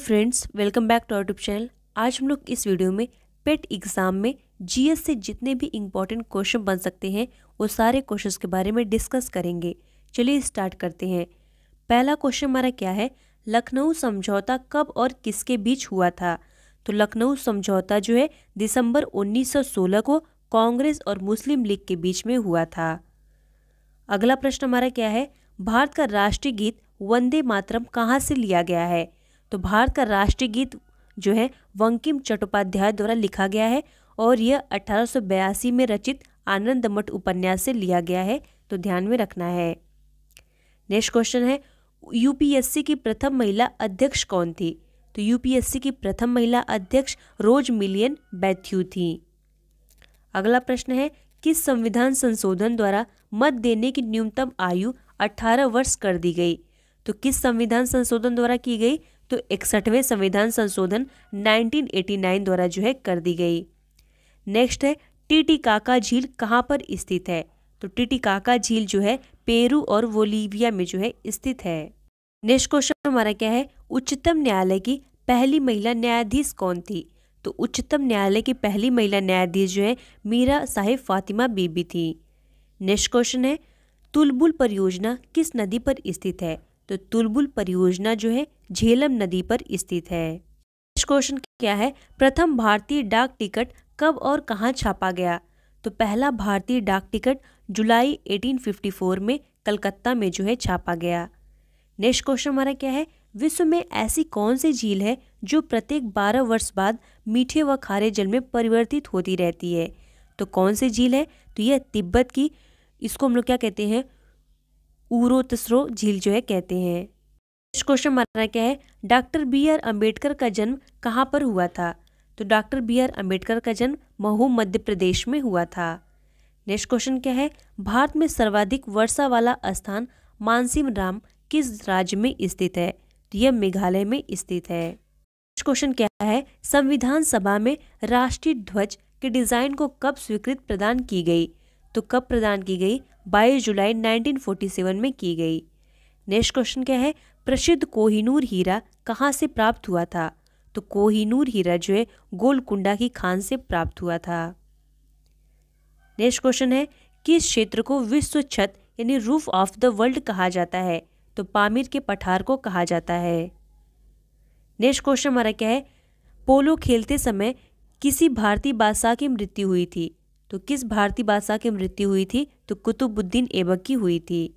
Friends, welcome back to our YouTube channel. आज हम लोग इस वीडियो में पेट एग्जाम में जीएस से जितने भी इम्पोर्टेंट क्वेश्चन बन सकते हैं वो सारे क्वेश्चंस के बारे में डिस्कस करेंगे। चलिए स्टार्ट करते हैं। पहला क्वेश्चन हमारा क्या है, लखनऊ समझौता कब और किसके बीच हुआ था? तो लखनऊ समझौता जो है दिसंबर 1916 को कांग्रेस और मुस्लिम लीग के बीच में हुआ था। अगला प्रश्न हमारा क्या है, भारत का राष्ट्रीय गीत वंदे मातरम कहाँ से लिया गया है? तो भारत का राष्ट्रीय गीत जो है बंकिम चट्टोपाध्याय द्वारा लिखा गया है और यह 1882 में रचित आनंद मठ उपन्यास से लिया गया है, तो ध्यान में रखना है। नेक्स्ट क्वेश्चन है, यूपीएससी की प्रथम महिला अध्यक्ष कौन थी? तो यूपीएससी की प्रथम महिला अध्यक्ष रोज मिलियन बैथ्यू थी। अगला प्रश्न है, किस संविधान संशोधन द्वारा मत देने की न्यूनतम आयु 18 वर्ष कर दी गई? तो किस संविधान संशोधन द्वारा की गई? तो 61वें संविधान संशोधन 1989 द्वारा जो है कर दी गई। नेक्स्ट है, टीटीकाका झील कहाँ पर स्थित है? तो टीटीकाका झील जो है पेरू और बोलीविया में जो है स्थित है। नेक्स्ट क्वेश्चन हमारा क्या है, उच्चतम न्यायालय की पहली महिला न्यायाधीश कौन थी? तो उच्चतम न्यायालय की पहली महिला न्यायाधीश जो है मीरा साहिब फातिमा बीबी थी। नेक्स्ट क्वेश्चन है, तुलबुल परियोजना किस नदी पर स्थित है? तो तुलबुल परियोजना जो है झेलम नदी पर स्थित है। नेक्स्ट क्वेश्चन क्या है, प्रथम भारतीय डाक टिकट कब और कहाँ छापा गया? तो पहला भारतीय डाक टिकट जुलाई 1854 में कलकत्ता में जो है छापा गया। नेक्स्ट क्वेश्चन हमारा क्या है, विश्व में ऐसी कौन सी झील है जो प्रत्येक 12 वर्ष बाद मीठे व खारे जल में परिवर्तित होती रहती है? तो कौन सी झील है? तो यह तिब्बत की, इसको हम लोग क्या कहते हैं, उरोत्सरो झील जो है कहते हैं। नेक्स्ट क्वेश्चन हमारा क्या है, डॉक्टर बी आर अम्बेडकर का जन्म कहाँ पर हुआ था? तो डॉक्टर बी आर अम्बेडकर का जन्म महू मध्य प्रदेश में हुआ था। नेक्स्ट क्वेश्चन क्या है, भारत में सर्वाधिक वर्षा वाला स्थान मानसिम राम किस राज्य में स्थित है? तो यह मेघालय में स्थित है। नेक्स्ट क्वेश्चन क्या है, संविधान सभा में राष्ट्रीय ध्वज के डिजाइन को कब स्वीकृति प्रदान की गई? तो कब प्रदान की गई? 22 जुलाई 1947 में की गई। नेक्स्ट क्वेश्चन क्या है, प्रसिद्ध कोहिनूर हीरा कहाँ से प्राप्त हुआ था? तो कोहिनूर हीरा जो है गोलकुंडा की खान से प्राप्त हुआ था। नेक्स्ट क्वेश्चन है, किस क्षेत्र को विश्व छत यानी रूफ ऑफ द वर्ल्ड कहा जाता है? तो पामीर के पठार को कहा जाता है। नेक्स्ट क्वेश्चन हमारा क्या है, पोलो खेलते समय किसी भारतीय बादशाह की मृत्यु हुई थी? तो किस भारतीय बादशाह की मृत्यु हुई थी? तो कुतुबुद्दीन ऐबक की हुई थी।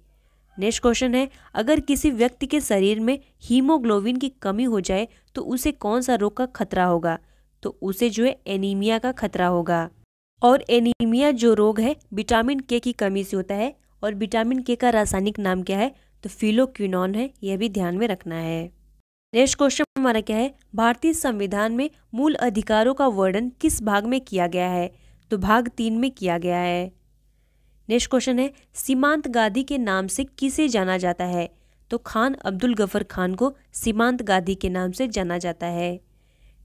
नेक्स्ट क्वेश्चन है, अगर किसी व्यक्ति के शरीर में हीमोग्लोबिन की कमी हो जाए तो उसे कौन सा रोग का खतरा होगा? तो उसे जो है एनीमिया का खतरा होगा। और एनीमिया जो रोग है विटामिन के की कमी से होता है और विटामिन के का रासायनिक नाम क्या है? तो फिलोक्विनोन है, यह भी ध्यान में रखना है। नेक्स्ट क्वेश्चन हमारा क्या है, भारतीय संविधान में मूल अधिकारों का वर्णन किस भाग में किया गया है? तो भाग 3 में किया गया है। नेक्स्ट क्वेश्चन है, सीमांत गादी के नाम से किसे जाना जाता है? तो खान अब्दुल गफर खान को सीमांत गादी के नाम से जाना जाता है।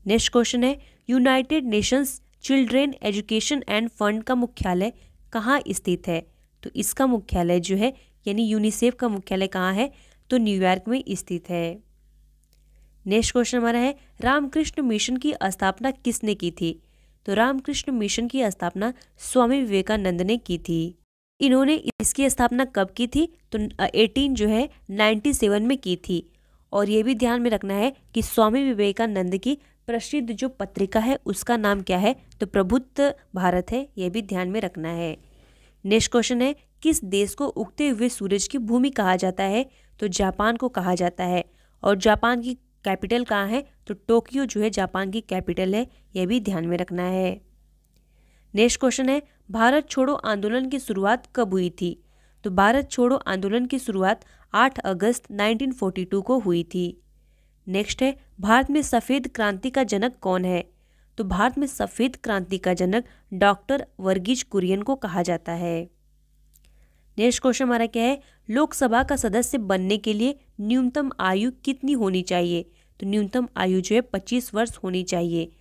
नेक्स्ट क्वेश्चन है, United Nations children education end fund का मुख्यालय कहाँ स्थित है? तो इसका मुख्यालय जो है यानी यूनिसेफ का मुख्यालय कहाँ है? तो न्यूयॉर्क में स्थित है। नेक्स्ट क्वेश्चन हमारा है, रामकृष्ण मिशन की स्थापना किसने की थी? तो रामकृष्ण मिशन की स्थापना स्वामी विवेकानंद ने की थी। इन्होंने इसकी स्थापना कब की थी? तो 1897 में की थी। और ये भी ध्यान में रखना है कि स्वामी विवेकानंद की प्रसिद्ध जो पत्रिका है उसका नाम क्या है? तो प्रबुद्ध भारत है, यह भी ध्यान में रखना है। नेक्स्ट क्वेश्चन है, किस देश को उगते हुए सूरज की भूमि कहा जाता है? तो जापान को कहा जाता है। और जापान की कैपिटल कहाँ है? तो टोक्यो जो है जापान की कैपिटल है, यह भी ध्यान में रखना है। नेक्स्ट क्वेश्चन है, भारत छोड़ो आंदोलन की शुरुआत कब हुई थी? तो भारत छोड़ो आंदोलन की शुरुआत 8 अगस्त 1942 को हुई थी। नेक्स्ट है, भारत में सफ़ेद क्रांति का जनक कौन है? तो भारत में सफ़ेद क्रांति का जनक डॉक्टर वर्गीज कुरियन को कहा जाता है। नेक्स्ट क्वेश्चन हमारा क्या है, लोकसभा का सदस्य बनने के लिए न्यूनतम आयु कितनी होनी चाहिए? तो न्यूनतम आयु जो है 25 वर्ष होनी चाहिए।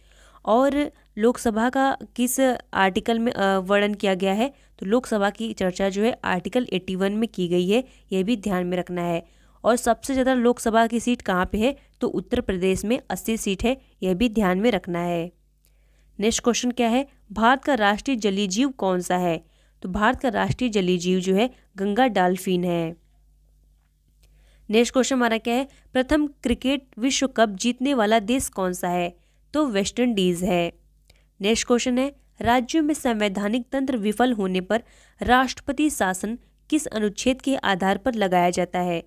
और लोकसभा का किस आर्टिकल में वर्णन किया गया है? तो लोकसभा की चर्चा जो है आर्टिकल 81 में की गई है, यह भी ध्यान में रखना है। और सबसे ज़्यादा लोकसभा की सीट कहाँ पे है, तो उत्तर प्रदेश में 80 सीट है, यह भी ध्यान में रखना है। नेक्स्ट क्वेश्चन क्या है, भारत का राष्ट्रीय जलीय जीव कौन सा है, तो भारत का राष्ट्रीय जलीय जीव जो है गंगा डॉल्फिन है। नेक्स्ट क्वेश्चन हमारा क्या है, प्रथम क्रिकेट विश्व कप जीतने वाला देश कौन सा है, तो वेस्ट इंडीज है। नेक्स्ट क्वेश्चन है, राज्यों में संवैधानिक तंत्र विफल होने पर राष्ट्रपति शासन किस अनुच्छेद के आधार पर लगाया जाता है,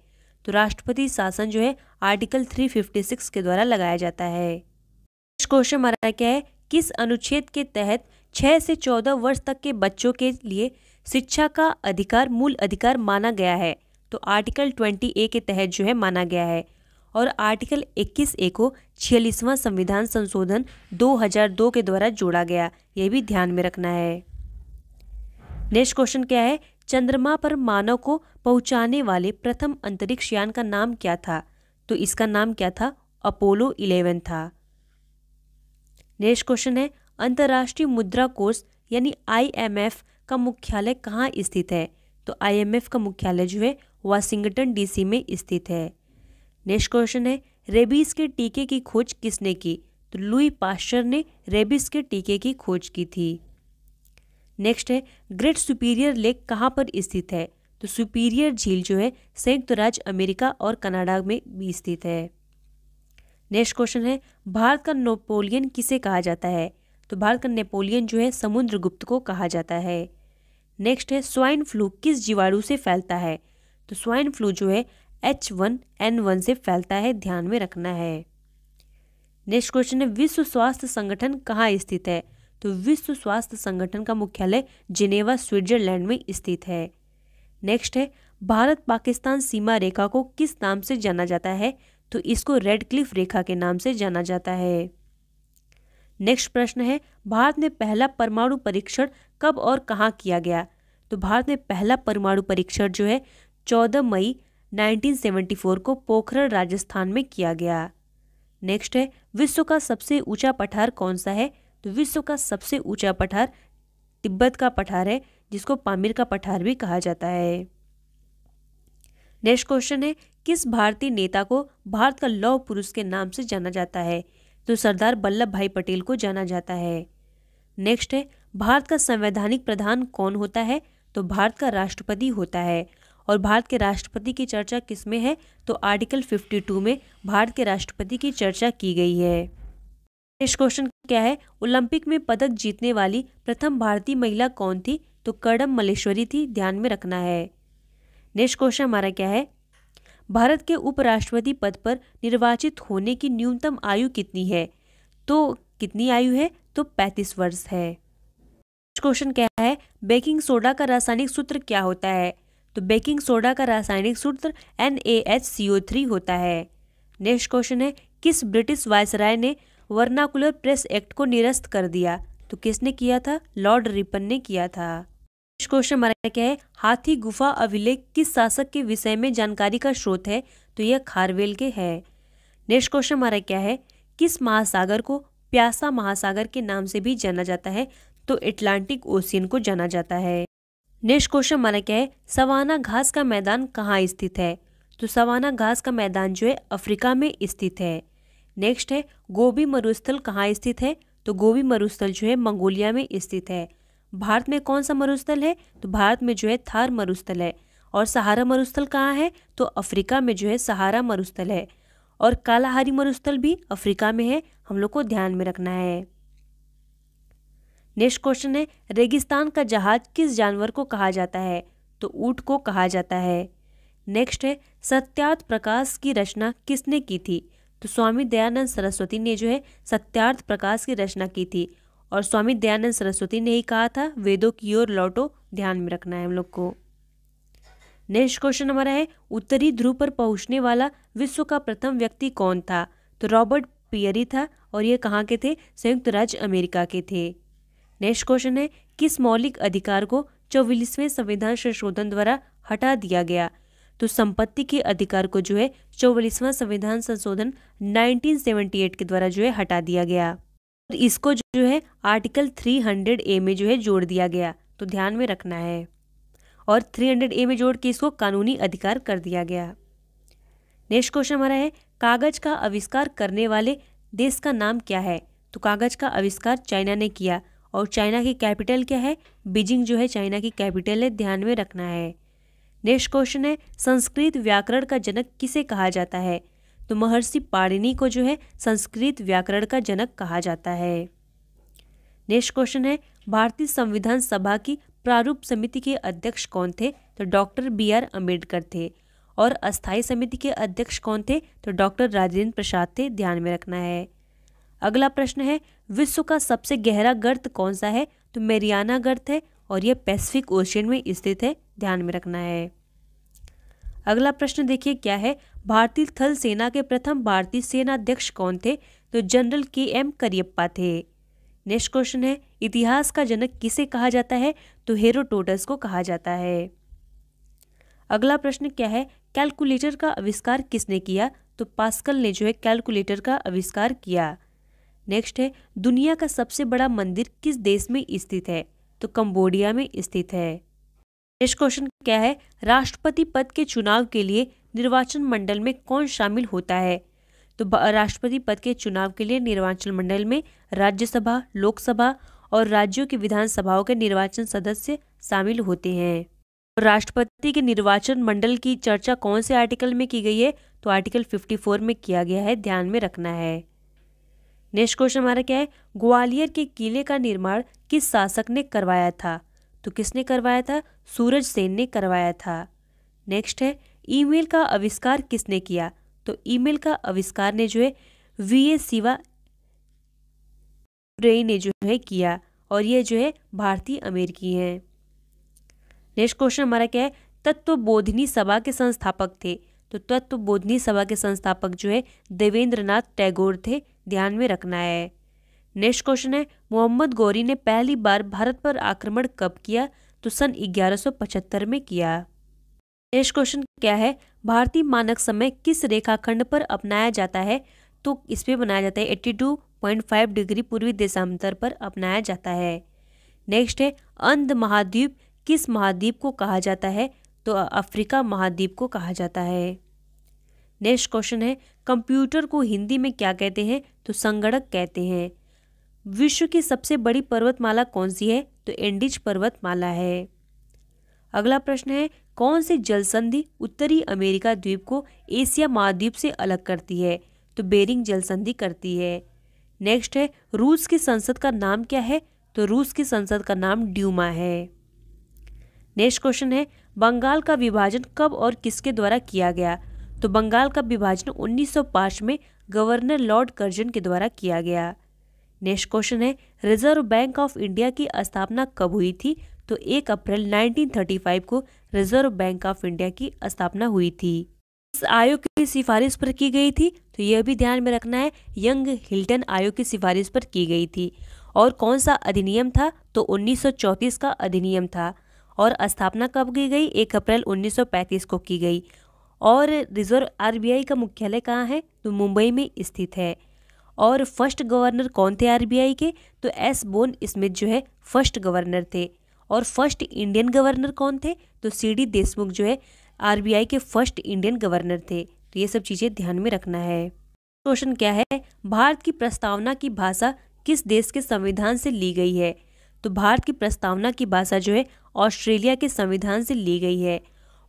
तो राष्ट्रपति शासन जो है आर्टिकल 356 के द्वारा लगाया जाता है। नेक्स्ट क्वेश्चन हमारा क्या है, किस अनुच्छेद के तहत 6 से 14 वर्ष तक के बच्चों के लिए शिक्षा का अधिकार मूल अधिकार माना गया है, तो आर्टिकल 20A के तहत जो है माना गया है। और आर्टिकल 21A को 46वां संविधान संशोधन 2002 के द्वारा जोड़ा गया, यह भी ध्यान में रखना है। नेक्स्ट क्वेश्चन क्या है, चंद्रमा पर मानव को पहुंचाने वाले प्रथम अंतरिक्ष यान का नाम क्या था, तो इसका नाम क्या था, अपोलो 11 था। नेक्स्ट क्वेश्चन है, अंतर्राष्ट्रीय मुद्रा कोष यानी IMF का मुख्यालय कहाँ स्थित है, तो IMF का मुख्यालय जो है वाशिंगटन DC में स्थित है। नेक्स्ट क्वेश्चन है, रेबीज के टीके की खोज किसने की, तो लुई पाश्चर ने रेबीज के टीके की खोज की थी। नेक्स्ट है, ग्रेट सुपीरियर लेक कहाँ पर स्थित है, तो सुपीरियर झील जो है संयुक्त राज्य अमेरिका और कनाडा में भी स्थित है। नेक्स्ट क्वेश्चन है, भारत का नेपोलियन किसे कहा जाता है, तो भारत का नेपोलियन जो है समुद्रगुप्त को कहा जाता है। नेक्स्ट है, स्वाइन फ्लू किस जीवाणु से फैलता है, तो स्वाइन फ्लू जो है H1N1 से फैलता है, ध्यान में रखना है। नेक्स्ट क्वेश्चन है, विश्व स्वास्थ्य संगठन कहाँ स्थित है, तो विश्व स्वास्थ्य संगठन का मुख्यालय जिनेवा स्विट्जरलैंड में स्थित है। नेक्स्ट है, भारत पाकिस्तान सीमा रेखा को किस नाम से जाना जाता है, तो इसको रेड क्लिफ रेखा के नाम से जाना जाता है। नेक्स्ट प्रश्न है, भारत में पहला परमाणु परीक्षण कब और कहाँ किया गया, तो भारत में पहला परमाणु परीक्षण जो है 14 मई 1974 को पोखरण राजस्थान में किया गया। नेक्स्ट है, विश्व का सबसे ऊंचा पठार कौन सा है, तो विश्व का सबसे ऊंचा पठार तिब्बत का पठार है, जिसको पामीर का पठार भी कहा जाता है। नेक्स्ट क्वेश्चन है, किस भारतीय नेता को भारत का लौह पुरुष के नाम से जाना जाता है, तो सरदार वल्लभ भाई पटेल को जाना जाता है। नेक्स्ट है, भारत का संवैधानिक प्रधान कौन होता है, तो भारत का राष्ट्रपति होता है। और भारत के राष्ट्रपति की चर्चा किस में है, तो आर्टिकल 52 में भारत के राष्ट्रपति की चर्चा की गई है। नेक्स्ट क्वेश्चन क्या है, ओलंपिक में पदक जीतने वाली प्रथम भारतीय महिला कौन थी, तो कर्दम मल्लेश्वरी थी, ध्यान में रखना है। नेक्स्ट क्वेश्चन हमारा क्या है, भारत के उपराष्ट्रपति पद पर निर्वाचित होने की न्यूनतम आयु कितनी है, तो कितनी आयु है, तो 35 वर्ष है। नेक्स्ट क्वेश्चन क्या है, बेकिंग सोडा का रासायनिक सूत्र क्या होता है, तो बेकिंग सोडा का रासायनिक सूत्र NaHCO3 होता है। नेक्स्ट क्वेश्चन है, किस ब्रिटिश वायसराय ने वर्नाकुलर प्रेस एक्ट को निरस्त कर दिया, तो किसने किया था, लॉर्ड रिपन ने किया था। नेक्स्ट क्वेश्चन हमारा क्या है, हाथी गुफा अभिलेख किस शासक के विषय में जानकारी का स्रोत है, तो यह खारवेल के है। नेक्स्ट क्वेश्चन हमारा क्या है, किस महासागर को प्यासा महासागर के नाम से भी जाना जाता है, तो अटलांटिक ओशियन को जाना जाता है। नेक्स्ट क्वेश्चन हमारा क्या है, सवाना घास का मैदान कहाँ स्थित है, तो सवाना घास का मैदान जो है अफ्रीका में स्थित है। नेक्स्ट है, गोबी मरुस्थल कहाँ स्थित है, तो गोबी मरुस्थल जो है मंगोलिया में स्थित है। भारत में कौन सा मरुस्थल है, तो भारत में जो है थार मरुस्थल है। और सहारा मरुस्थल कहाँ है, तो अफ्रीका में जो है सहारा मरुस्थल है। और कालाहारी मरुस्थल भी अफ्रीका में है, हम लोग को ध्यान में रखना है। नेक्स्ट क्वेश्चन है, रेगिस्तान का जहाज किस जानवर को कहा जाता है, तो ऊंट को कहा जाता है। नेक्स्ट है, सत्यार्थ प्रकाश की रचना किसने की थी, तो स्वामी दयानंद सरस्वती ने जो है सत्यार्थ प्रकाश की रचना की थी। और स्वामी दयानंद सरस्वती ने ही कहा था वेदों की ओर लौटो, ध्यान में रखना है हम लोग को। नेक्स्ट क्वेश्चन हमारा है, उत्तरी ध्रुव पर पहुंचने वाला विश्व का प्रथम व्यक्ति कौन था, तो रॉबर्ट पियरी था। और ये कहाँ के थे, संयुक्त राज्य अमेरिका के थे। नेक्स्ट क्वेश्चन है, किस मौलिक अधिकार को 44वें संविधान संशोधन द्वारा हटा दिया गया, तो संपत्ति के अधिकार को जो है 44वां संविधान संशोधन 1978 के द्वारा जो है हटा दिया गया। और इसको जो है आर्टिकल 300A में जो है जोड़ दिया गया, तो ध्यान में रखना है। और 300A में जोड़ के इसको कानूनी अधिकार कर दिया गया। नेक्स्ट क्वेश्चन हमारा है कागज का आविष्कार करने वाले देश का नाम क्या है। तो कागज का आविष्कार चाइना ने किया और चाइना की कैपिटल क्या है, बीजिंग जो है चाइना की कैपिटल है, ध्यान में रखना है। नेक्स्ट क्वेश्चन है संस्कृत व्याकरण का जनक किसे कहा जाता है। तो महर्षि पाणिनि को जो है संस्कृत व्याकरण का जनक कहा जाता है। नेक्स्ट क्वेश्चन है भारतीय संविधान सभा की प्रारूप समिति के अध्यक्ष कौन थे। तो डॉक्टर BR अम्बेडकर थे। और अस्थायी समिति के अध्यक्ष कौन थे। तो डॉक्टर राजेंद्र प्रसाद थे, ध्यान में रखना है। अगला प्रश्न है विश्व का सबसे गहरा गर्त कौन सा है। तो मैरियाना गर्त है और यह पैसिफिक ओशियन में स्थित है, ध्यान में रखना है। अगला प्रश्न देखिए क्या है, भारतीय थल सेना के प्रथम भारतीय सेनाध्यक्ष कौन थे। तो जनरल KM करियप्पा थे। नेक्स्ट क्वेश्चन है इतिहास का जनक किसे कहा जाता है। तो हेरोडोटस को कहा जाता है। अगला प्रश्न क्या है कैलकुलेटर का आविष्कार किसने किया। तो पास्कल ने जो है कैलकुलेटर का आविष्कार किया। नेक्स्ट है दुनिया का सबसे बड़ा मंदिर किस देश में स्थित है। तो कंबोडिया में स्थित है। नेक्स्ट क्वेश्चन क्या है राष्ट्रपति पद के चुनाव के लिए निर्वाचन मंडल में कौन शामिल होता है। तो राष्ट्रपति पद के चुनाव के लिए निर्वाचन मंडल में राज्यसभा, लोकसभा और राज्यों की विधानसभाओं के निर्वाचन सदस्य शामिल होते हैं। राष्ट्रपति के निर्वाचन मंडल की चर्चा कौन से आर्टिकल में की गई है। तो आर्टिकल 54 में किया गया है, ध्यान में रखना है। नेक्स्ट क्वेश्चन हमारा क्या है ग्वालियर के किले का निर्माण किस शासक ने करवाया था। तो किसने करवाया था, सूरज सेन ने करवाया था। नेक्स्ट है ईमेल का आविष्कार किसने किया। तो ईमेल का आविष्कार ने जो है VA शिवा ने जो है किया और ये जो है भारतीय अमेरिकी हैं। नेक्स्ट क्वेश्चन हमारा क्या है तत्वबोधिनी सभा के संस्थापक थे। तो तत्वबोधिनी सभा के संस्थापक जो है देवेंद्रनाथ टैगोर थे, ध्यान में रखना है। नेक्स्ट क्वेश्चन है मोहम्मद गौरी ने पहली बार भारत पर आक्रमण कब किया। तो सन 1175 में किया। नेक्स्ट क्वेश्चन क्या है भारतीय मानक समय किस रेखाखंड पर अपनाया जाता है। तो इस पे बनाया जाता है 82.5 डिग्री पूर्वी देशांतर पर अपनाया जाता है। नेक्स्ट है अंध महाद्वीप किस महाद्वीप को कहा जाता है। तो अफ्रीका महाद्वीप को कहा जाता है। नेक्स्ट क्वेश्चन है कंप्यूटर को हिंदी में क्या कहते हैं। तो संगणक कहते हैं। विश्व की सबसे बड़ी पर्वतमाला कौन सी है। तो एंडीज पर्वतमाला है। अगला प्रश्न है कौन सी जल संधि उत्तरी अमेरिका द्वीप को एशिया महाद्वीप से अलग करती है। तो बेरिंग जल संधि करती है। नेक्स्ट है रूस की संसद का नाम क्या है। तो रूस की संसद का नाम ड्यूमा है। नेक्स्ट क्वेश्चन है बंगाल का विभाजन कब और किसके द्वारा किया गया। तो बंगाल का विभाजन 1905 में गवर्नर लॉर्ड कर्जन के द्वारा किया गया। नेक्स्ट क्वेश्चन है रिजर्व बैंक ऑफ इंडिया की स्थापना कब हुई थी। तो 1 अप्रैल 1935 को रिजर्व बैंक ऑफ इंडिया की स्थापना हुई थी। इस आयोग की सिफारिश पर की गई थी। तो यह भी ध्यान में रखना है यंग हिल्टन आयोग की सिफारिश पर की गई थी। और कौन सा अधिनियम था। तो 1934 का अधिनियम था। और स्थापना कब की गई 1 अप्रैल 1935 को की गई। और रिजर्व RBI का मुख्यालय कहाँ है। तो मुंबई में स्थित है। और फर्स्ट गवर्नर कौन थे RBI के। तो S बोन स्मिथ जो है फर्स्ट गवर्नर थे। और फर्स्ट इंडियन गवर्नर कौन थे। तो CD देशमुख जो है RBI के फर्स्ट इंडियन गवर्नर थे। तो ये सब चीज़ें ध्यान में रखना है। क्वेश्चन क्या है भारत की प्रस्तावना की भाषा किस देश के संविधान से ली गई है। तो भारत की प्रस्तावना की भाषा जो है ऑस्ट्रेलिया के संविधान से ली गई है।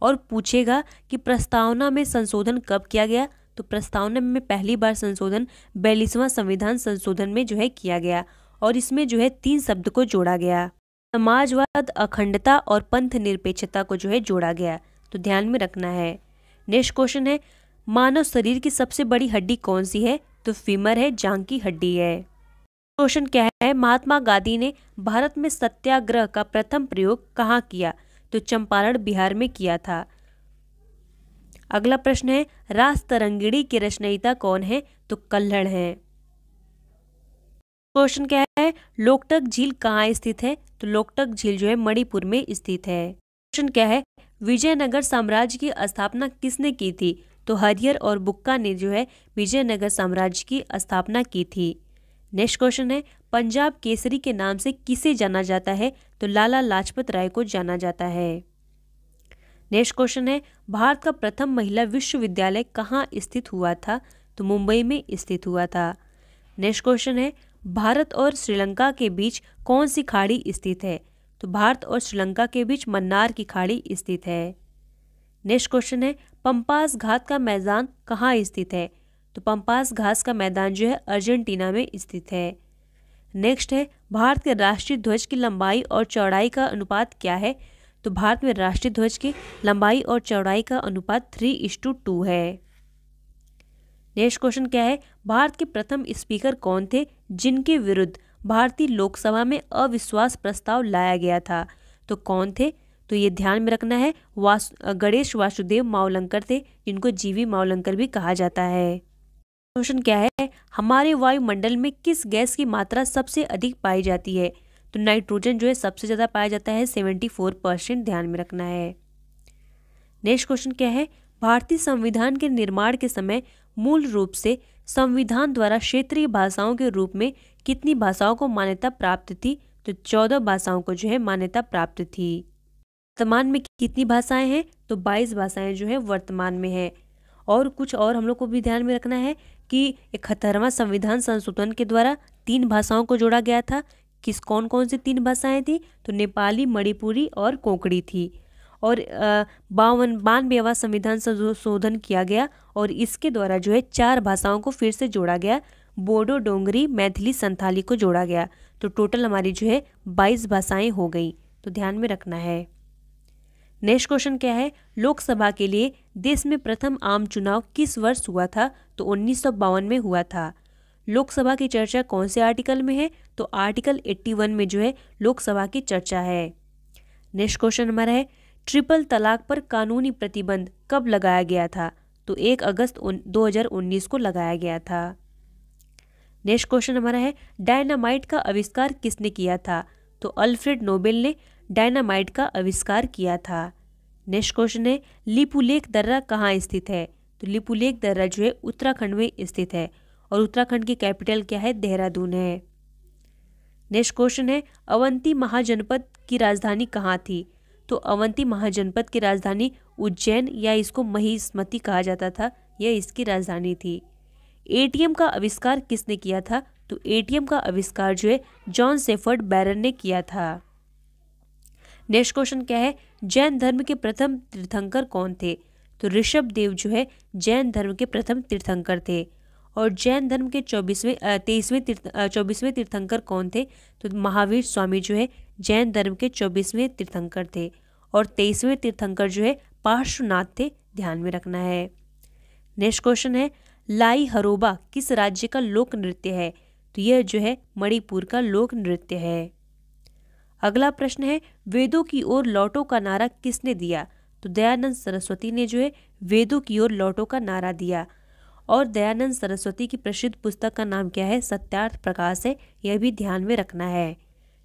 और पूछेगा कि प्रस्तावना में संशोधन कब किया गया। तो प्रस्तावना में पहली बार संशोधन 42वां संविधान संशोधन में जो है किया गया। और इसमें जो है 3 शब्द को जोड़ा गया, समाजवाद, अखंडता और पंथ निरपेक्षता को जो है जोड़ा गया। तो ध्यान में रखना है। नेक्स्ट क्वेश्चन है मानव शरीर की सबसे बड़ी हड्डी कौन सी है। तो फीमर है, जांघ की हड्डी है। क्वेश्चन क्या है महात्मा गांधी ने भारत में सत्याग्रह का प्रथम प्रयोग कहाँ किया। तो चंपारण बिहार में किया था। अगला प्रश्न है रास तरंगिणी के रचयिता कौन है। तो कल्हड़ है। क्वेश्चन क्या है लोकटक झील कहाँ स्थित है। तो लोकटक झील जो है मणिपुर में स्थित है। क्वेश्चन क्या है विजयनगर साम्राज्य की स्थापना किसने की थी। तो हरिहर और बुक्का ने जो है विजयनगर साम्राज्य की स्थापना की थी। नेक्स्ट क्वेश्चन है पंजाब केसरी के नाम से किसे जाना जाता है। तो लाला लाजपत राय को जाना जाता है। नेक्स्ट क्वेश्चन है भारत का प्रथम महिला विश्वविद्यालय कहाँ स्थित हुआ था? तो मुंबई में स्थित हुआ था। नेक्स्ट क्वेश्चन है भारत और श्रीलंका के बीच कौन सी खाड़ी स्थित है? तो भारत और श्रीलंका के बीच मन्नार की खाड़ी स्थित है। नेक्स्ट क्वेश्चन है पंपास घाट का मैदान कहाँ स्थित है? तो पंपास घाट का मैदान जो है अर्जेंटीना में स्थित है। नेक्स्ट है भारत के राष्ट्रीय ध्वज की लंबाई और चौड़ाई का अनुपात क्या है? तो भारत में राष्ट्रीय ध्वज की लंबाई और चौड़ाई का अनुपात 3:2 है। नेक्स्ट क्वेश्चन क्या है भारत के प्रथम स्पीकर कौन थे जिनके विरुद्ध भारतीय लोकसभा में अविश्वास प्रस्ताव लाया गया था? तो कौन थे? तो ये ध्यान में रखना है गणेश वासुदेव मावलंकर थे, जिनको जीवी मावलंकर भी कहा जाता है। क्वेश्चन क्या है हमारे वायुमंडल में किस गैस की मात्रा सबसे अधिक पाई जाती है? तो नाइट्रोजन जो है सबसे ज़्यादा पाया जाता है 74%, ध्यान में रखना है। नेक्स्ट क्वेश्चन क्या है भारतीय संविधान के निर्माण के समय मूल रूप से संविधान द्वारा क्षेत्रीय भाषाओं के रूप में कितनी भाषाओं को मान्यता प्राप्त थी? तो 14 भाषाओं को जो है मान्यता प्राप्त थी। वर्तमान में कितनी भाषाएं हैं? तो 22 भाषाएं जो है वर्तमान में है। और कुछ और हम लोग को भी ध्यान में रखना है कि 71वां संविधान संशोधन के द्वारा 3 भाषाओं को जोड़ा गया था। कौन कौन सी 3 भाषाएं थी? तो नेपाली, मणिपुरी और कोंकणी थी। और 92वां संविधान संशोधन किया गया और इसके द्वारा जो है 4 भाषाओं को फिर से जोड़ा गया, बोडो, डोंगरी, मैथिली, संथाली को जोड़ा गया। तो टोटल हमारी जो है 22 भाषाएं हो गई, तो ध्यान में रखना है। नेक्स्ट क्वेश्चन क्या है लोकसभा के लिए देश में प्रथम आम चुनाव किस वर्ष हुआ था? तो 1952 में हुआ था। लोकसभा की चर्चा कौन से आर्टिकल में है? तो आर्टिकल 81 में जो है लोकसभा की चर्चा है। नेक्स्ट क्वेश्चन हमारा है ट्रिपल तलाक पर कानूनी प्रतिबंध कब लगाया गया था? तो 1 अगस्त 2019 को लगाया गया था। नेक्स्ट क्वेश्चन हमारा है डायनामाइट का आविष्कार किसने किया था? तो अल्फ्रेड नोबेल ने डायनामाइट का आविष्कार किया था। नेक्स्ट क्वेश्चन है लिपुलेख दर्रा कहाँ स्थित है? तो लिपुलेख दर्रा जो है उत्तराखंड में स्थित है और उत्तराखंड की कैपिटल क्या है? देहरादून है। नेक्स्ट क्वेश्चन है अवंती महाजनपद की राजधानी कहाँ थी? तो अवंती महाजनपद की राजधानी उज्जैन या इसको महिष्मती कहा जाता था, यह इसकी राजधानी थी। एटीएम का आविष्कार किसने किया था? तो एटीएम का आविष्कार जो है जॉन शेफर्ड बैरन ने किया था। नेक्स्ट क्वेश्चन क्या है जैन धर्म के प्रथम तीर्थंकर कौन थे? तो ऋषभ देव जो है जैन धर्म के प्रथम तीर्थंकर थे। और जैन धर्म के 24वें तीर्थंकर कौन थे? तो महावीर स्वामी जो है जैन धर्म के 24वें तीर्थंकर थे। और 23वें तीर्थंकर जो है पार्श्वनाथ थे, ध्यान में रखना है। नेक्स्ट क्वेश्चन है लाई हरोबा किस राज्य का लोक नृत्य है? तो यह जो है मणिपुर का लोक नृत्य है। अगला प्रश्न है वेदों की ओर लौटो का नारा किसने दिया? तो दयानंद सरस्वती ने जो है वेदों की ओर लौटो का नारा दिया। और दयानंद सरस्वती की प्रसिद्ध पुस्तक का नाम क्या है? सत्यार्थ प्रकाश है, यह भी ध्यान में रखना है।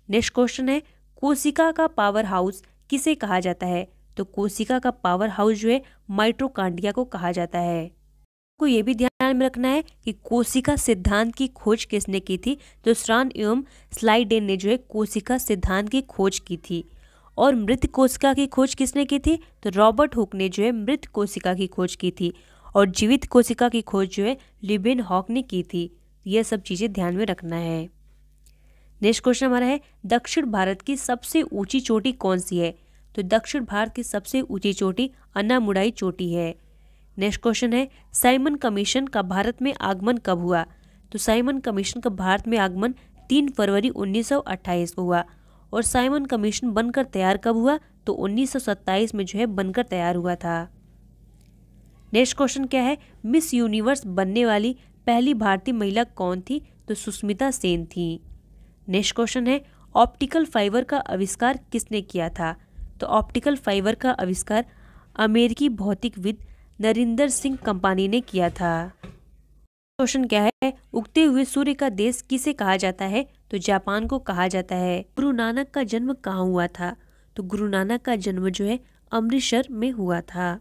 नेक्स्ट क्वेश्चन है कोशिका का पावर हाउस किसे कहा जाता है? तो कोशिका का पावर हाउस जो है माइटोकॉन्ड्रिया को कहा जाता है। को यह भी ध्यान में रखना है कि कोशिका सिद्धांत की खोज किसने की थी? तो श्रान एवं स्लाइडेन ने जो है कोशिका सिद्धांत की खोज की थी। और मृत कोशिका की खोज किसने की थी? तो रॉबर्ट हुक ने जो है मृत कोशिका की खोज की थी। और जीवित कोशिका की खोज जो है लिबेन हॉक ने की थी। यह सब चीजें ध्यान में रखना है। नेक्स्ट क्वेश्चन हमारा है दक्षिण भारत की सबसे ऊंची चोटी कौन सी है? तो दक्षिण भारत की सबसे ऊंची चोटी अन्नामुडाई चोटी है। नेक्स्ट क्वेश्चन है साइमन कमीशन का भारत में आगमन कब हुआ? तो साइमन कमीशन का भारत में आगमन 3 फरवरी 1928 को हुआ। और साइमन कमीशन बनकर तैयार कब हुआ? तो 1927 में जो है बनकर तैयार हुआ था। नेक्स्ट क्वेश्चन क्या है मिस यूनिवर्स बनने वाली पहली भारतीय महिला कौन थी? तो सुष्मिता सेन थी। नेक्स्ट क्वेश्चन है ऑप्टिकल फाइबर का आविष्कार किसने किया था? तो ऑप्टिकल फाइबर का आविष्कार अमेरिकी भौतिकविद नरिंदर सिंह कंपानी ने किया था। क्वेश्चन क्या है उगते हुए सूर्य का देश किसे कहा जाता है? तो जापान को कहा जाता है। गुरु नानक का जन्म कहाँ हुआ था? तो गुरु नानक का जन्म जो है अमृतसर में हुआ था।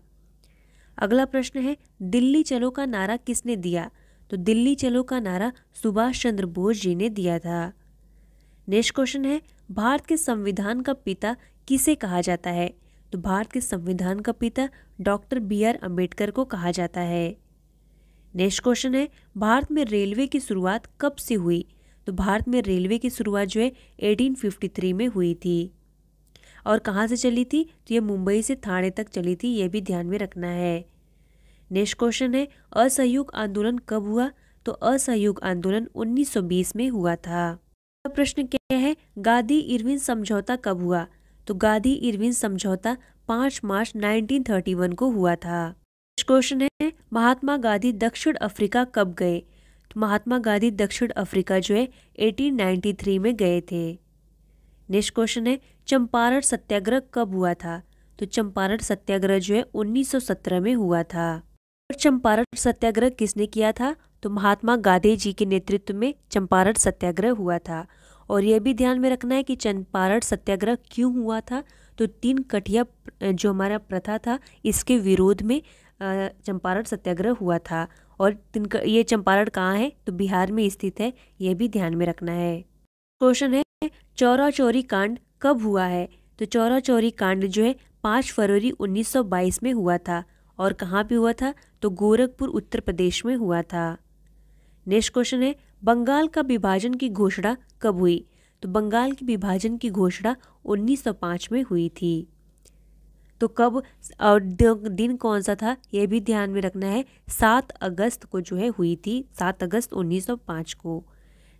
अगला प्रश्न है दिल्ली चलो का नारा किसने दिया? तो दिल्ली चलो का नारा सुभाष चंद्र बोस जी ने दिया था। नेक्स्ट क्वेश्चन है भारत के संविधान का पिता किसे कहा जाता है? तो भारत के संविधान का पिता डॉक्टर BR अम्बेडकर को कहा जाता है। नेक्स्ट क्वेश्चन है, भारत में रेलवे की शुरुआत कब से हुई? तो भारत में रेलवे की शुरुआत जो है 1853 में हुई थी। और कहाँ से चली थी? तो ये मुंबई से ठाणे तक चली थी, ये भी ध्यान में रखना है। नेक्स्ट क्वेश्चन है, असहयोग आंदोलन कब हुआ? तो असहयोग आंदोलन 1920 में हुआ था। प्रश्न क्या है, गांधी इरविन समझौता कब हुआ? तो गांधी इरविन समझौता 5 मार्च 1931 को हुआ था। नेक्स्ट क्वेश्चन है, महात्मा गांधी दक्षिण अफ्रीका कब गए? तो महात्मा गांधी दक्षिण अफ्रीका जो है 1893 में गए थे। नेक्स्ट क्वेश्चन है, चंपारण सत्याग्रह कब हुआ था? तो चंपारण सत्याग्रह जो है 1917 में हुआ था। और चंपारण सत्याग्रह किसने किया था? तो महात्मा गांधी जी के नेतृत्व में चंपारण सत्याग्रह हुआ था। और यह भी ध्यान में रखना है कि चंपारण सत्याग्रह क्यों हुआ था? तो 3 कठिया जो हमारा प्रथा था, इसके विरोध में चंपारण सत्याग्रह हुआ था। और ये चंपारण कहाँ है? तो बिहार में स्थित है, यह भी ध्यान में रखना है। क्वेश्चन है, चौरा चौरी कांड कब हुआ है? तो चौरा चौरी कांड जो है 5 फरवरी 1922 में हुआ था। और कहाँ पे हुआ था? तो गोरखपुर उत्तर प्रदेश में हुआ था। नेक्स्ट क्वेश्चन है, बंगाल का विभाजन की घोषणा कब हुई? तो बंगाल के विभाजन की घोषणा 1905 में हुई थी। तो कब और दिन कौन सा था, यह भी ध्यान में रखना है। 7 अगस्त को जो है हुई थी, 7 अगस्त 1905 को।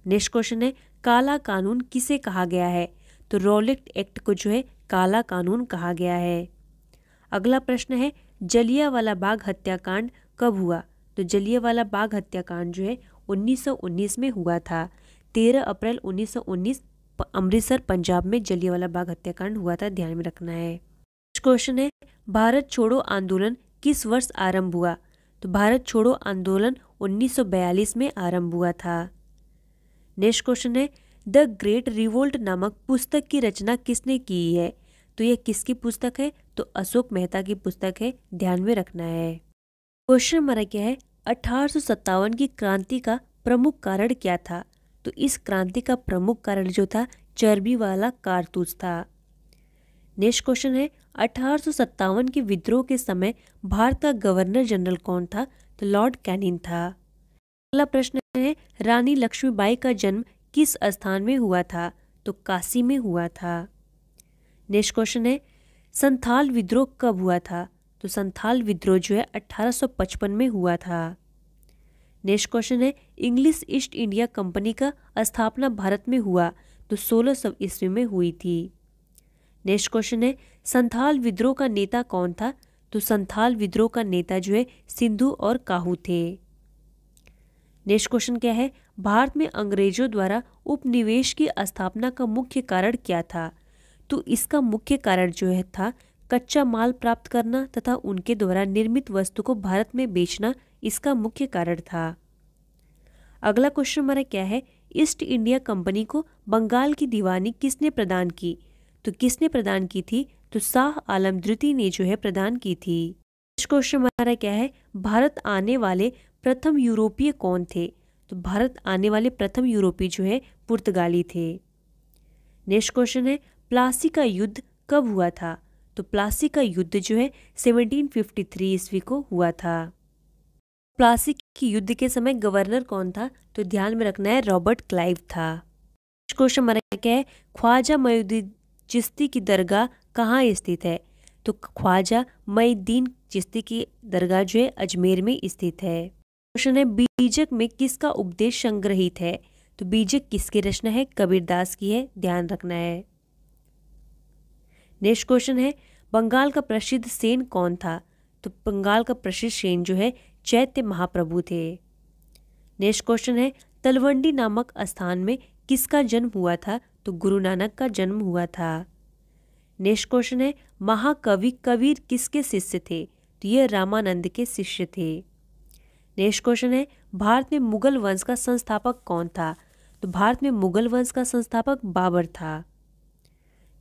नेक्स्ट क्वेश्चन है, काला कानून किसे कहा गया है? तो रॉलेट एक्ट को जो है काला कानून कहा गया है। अगला प्रश्न है, जलियांवाला बाग हत्याकांड कब हुआ? तो जलियांवाला बाग हत्याकांड जो है 1919 में हुआ था। 13 अप्रैल 1919 अमृतसर पंजाब में जलियांवाला बाग हत्याकांड हुआ था, ध्यान में रखना है। नेक्स्ट क्वेश्चन है, भारत छोड़ो आंदोलन किस वर्ष आरंभ हुआ? तो भारत छोड़ो आंदोलन 1942 में आरंभ हुआ था। नेक्स्ट क्वेश्चन है, द ग्रेट रिवोल्ट नामक पुस्तक की रचना किसने की है? तो यह किसकी पुस्तक है? तो अशोक मेहता की पुस्तक है, ध्यान में रखना है। क्वेश्चन हमारा क्या है, 1857 की क्रांति का प्रमुख कारण क्या था? तो इस क्रांति का प्रमुख कारण जो था चर्बी वाला कारतूस था। नेक्स्ट क्वेश्चन है, 1857 के विद्रोह के समय भारत का गवर्नर जनरल कौन था? तो लॉर्ड कैनिंग था। अगला प्रश्न है, रानी लक्ष्मीबाई का जन्म किस स्थान में हुआ था? तो काशी में हुआ था। नेक्स्ट क्वेश्चन है, संथाल विद्रोह कब हुआ था? तो संथाल विद्रोह जो है 1855 में हुआ था। नेक्स्ट क्वेश्चन है, इंग्लिश ईस्ट इंडिया कंपनी का स्थापना भारत में हुआ? तो 1600 ईस्वी में हुई थी। नेक्स्ट क्वेश्चन है, संथाल विद्रोह का नेता कौन था? तो संथाल विद्रोह का नेता जो है सिंधु और काहू थे। नेक्स्ट क्वेश्चन क्या है, भारत में अंग्रेजों द्वारा उपनिवेश की स्थापना का मुख्य कारण क्या था? तो इसका मुख्य कारण जो है था कच्चा माल प्राप्त करना तथा उनके द्वारा निर्मित वस्तु को भारत में बेचना, इसका मुख्य कारण था। अगला क्वेश्चन हमारा क्या है, ईस्ट इंडिया कंपनी को बंगाल की दीवानी किसने प्रदान की? तो किसने प्रदान की थी? तो शाह आलम द्वितीय ने जो है प्रदान की थी। नेक्स्ट क्वेश्चन हमारा क्या है, भारत आने वाले प्रथम यूरोपीय कौन थे? तो भारत आने वाले प्रथम यूरोपीय जो है पुर्तगाली थे। नेक्स्ट क्वेश्चन है, प्लासी का युद्ध कब हुआ था? तो प्लासी का युद्ध जो है 1753 ईस्वी को हुआ था। प्लासी के युद्ध के समय गवर्नर कौन था? तो ध्यान में रखना है, रॉबर्ट क्लाइव था। नेक्स्ट क्वेश्चन हमारा क्या है, ख्वाजा मुइनुद्दीन चिश्ती की दरगाह कहाँ स्थित है? तो ख्वाजा मुइनुद्दीन चिश्ती की दरगाह जो है अजमेर में स्थित है। क्वेश्चन है, बीजक में किसका उपदेश संग्रहित है? तो बीजक किसकी रचना है? कबीरदास की है, ध्यान रखना है। नेक्स्ट क्वेश्चन है, बंगाल का प्रसिद्ध सेन कौन था? तो बंगाल का प्रसिद्ध सेन जो है चैत्य महाप्रभु थे। नेक्स्ट क्वेश्चन है, तलवंडी नामक स्थान में किसका जन्म हुआ था? तो गुरु नानक का जन्म हुआ था। नेक्स्ट क्वेश्चन है, महाकवि कबीर किसके शिष्य थे? तो ये रामानंद के शिष्य थे। नेक्स्ट क्वेश्चन है, भारत में मुगल वंश का संस्थापक कौन था? तो भारत में मुगल वंश का संस्थापक बाबर था।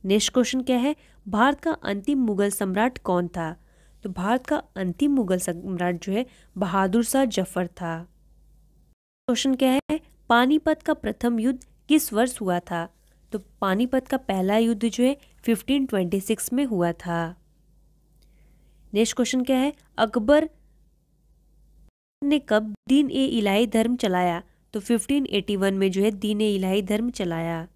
नेक्स्ट क्वेश्चन क्या है, भारत का अंतिम मुगल सम्राट कौन था? तो भारत का अंतिम मुगल सम्राट जो है बहादुर शाह जफर था। क्वेश्चन क्या है, पानीपत का प्रथम युद्ध किस वर्ष हुआ था? तो पानीपत का पहला युद्ध जो है 1526 में हुआ था। नेक्स्ट क्वेश्चन क्या है, अकबर ने कब दीन ए इलाही धर्म चलाया? तो 1581 में जो है दीन ए इलाही धर्म चलाया।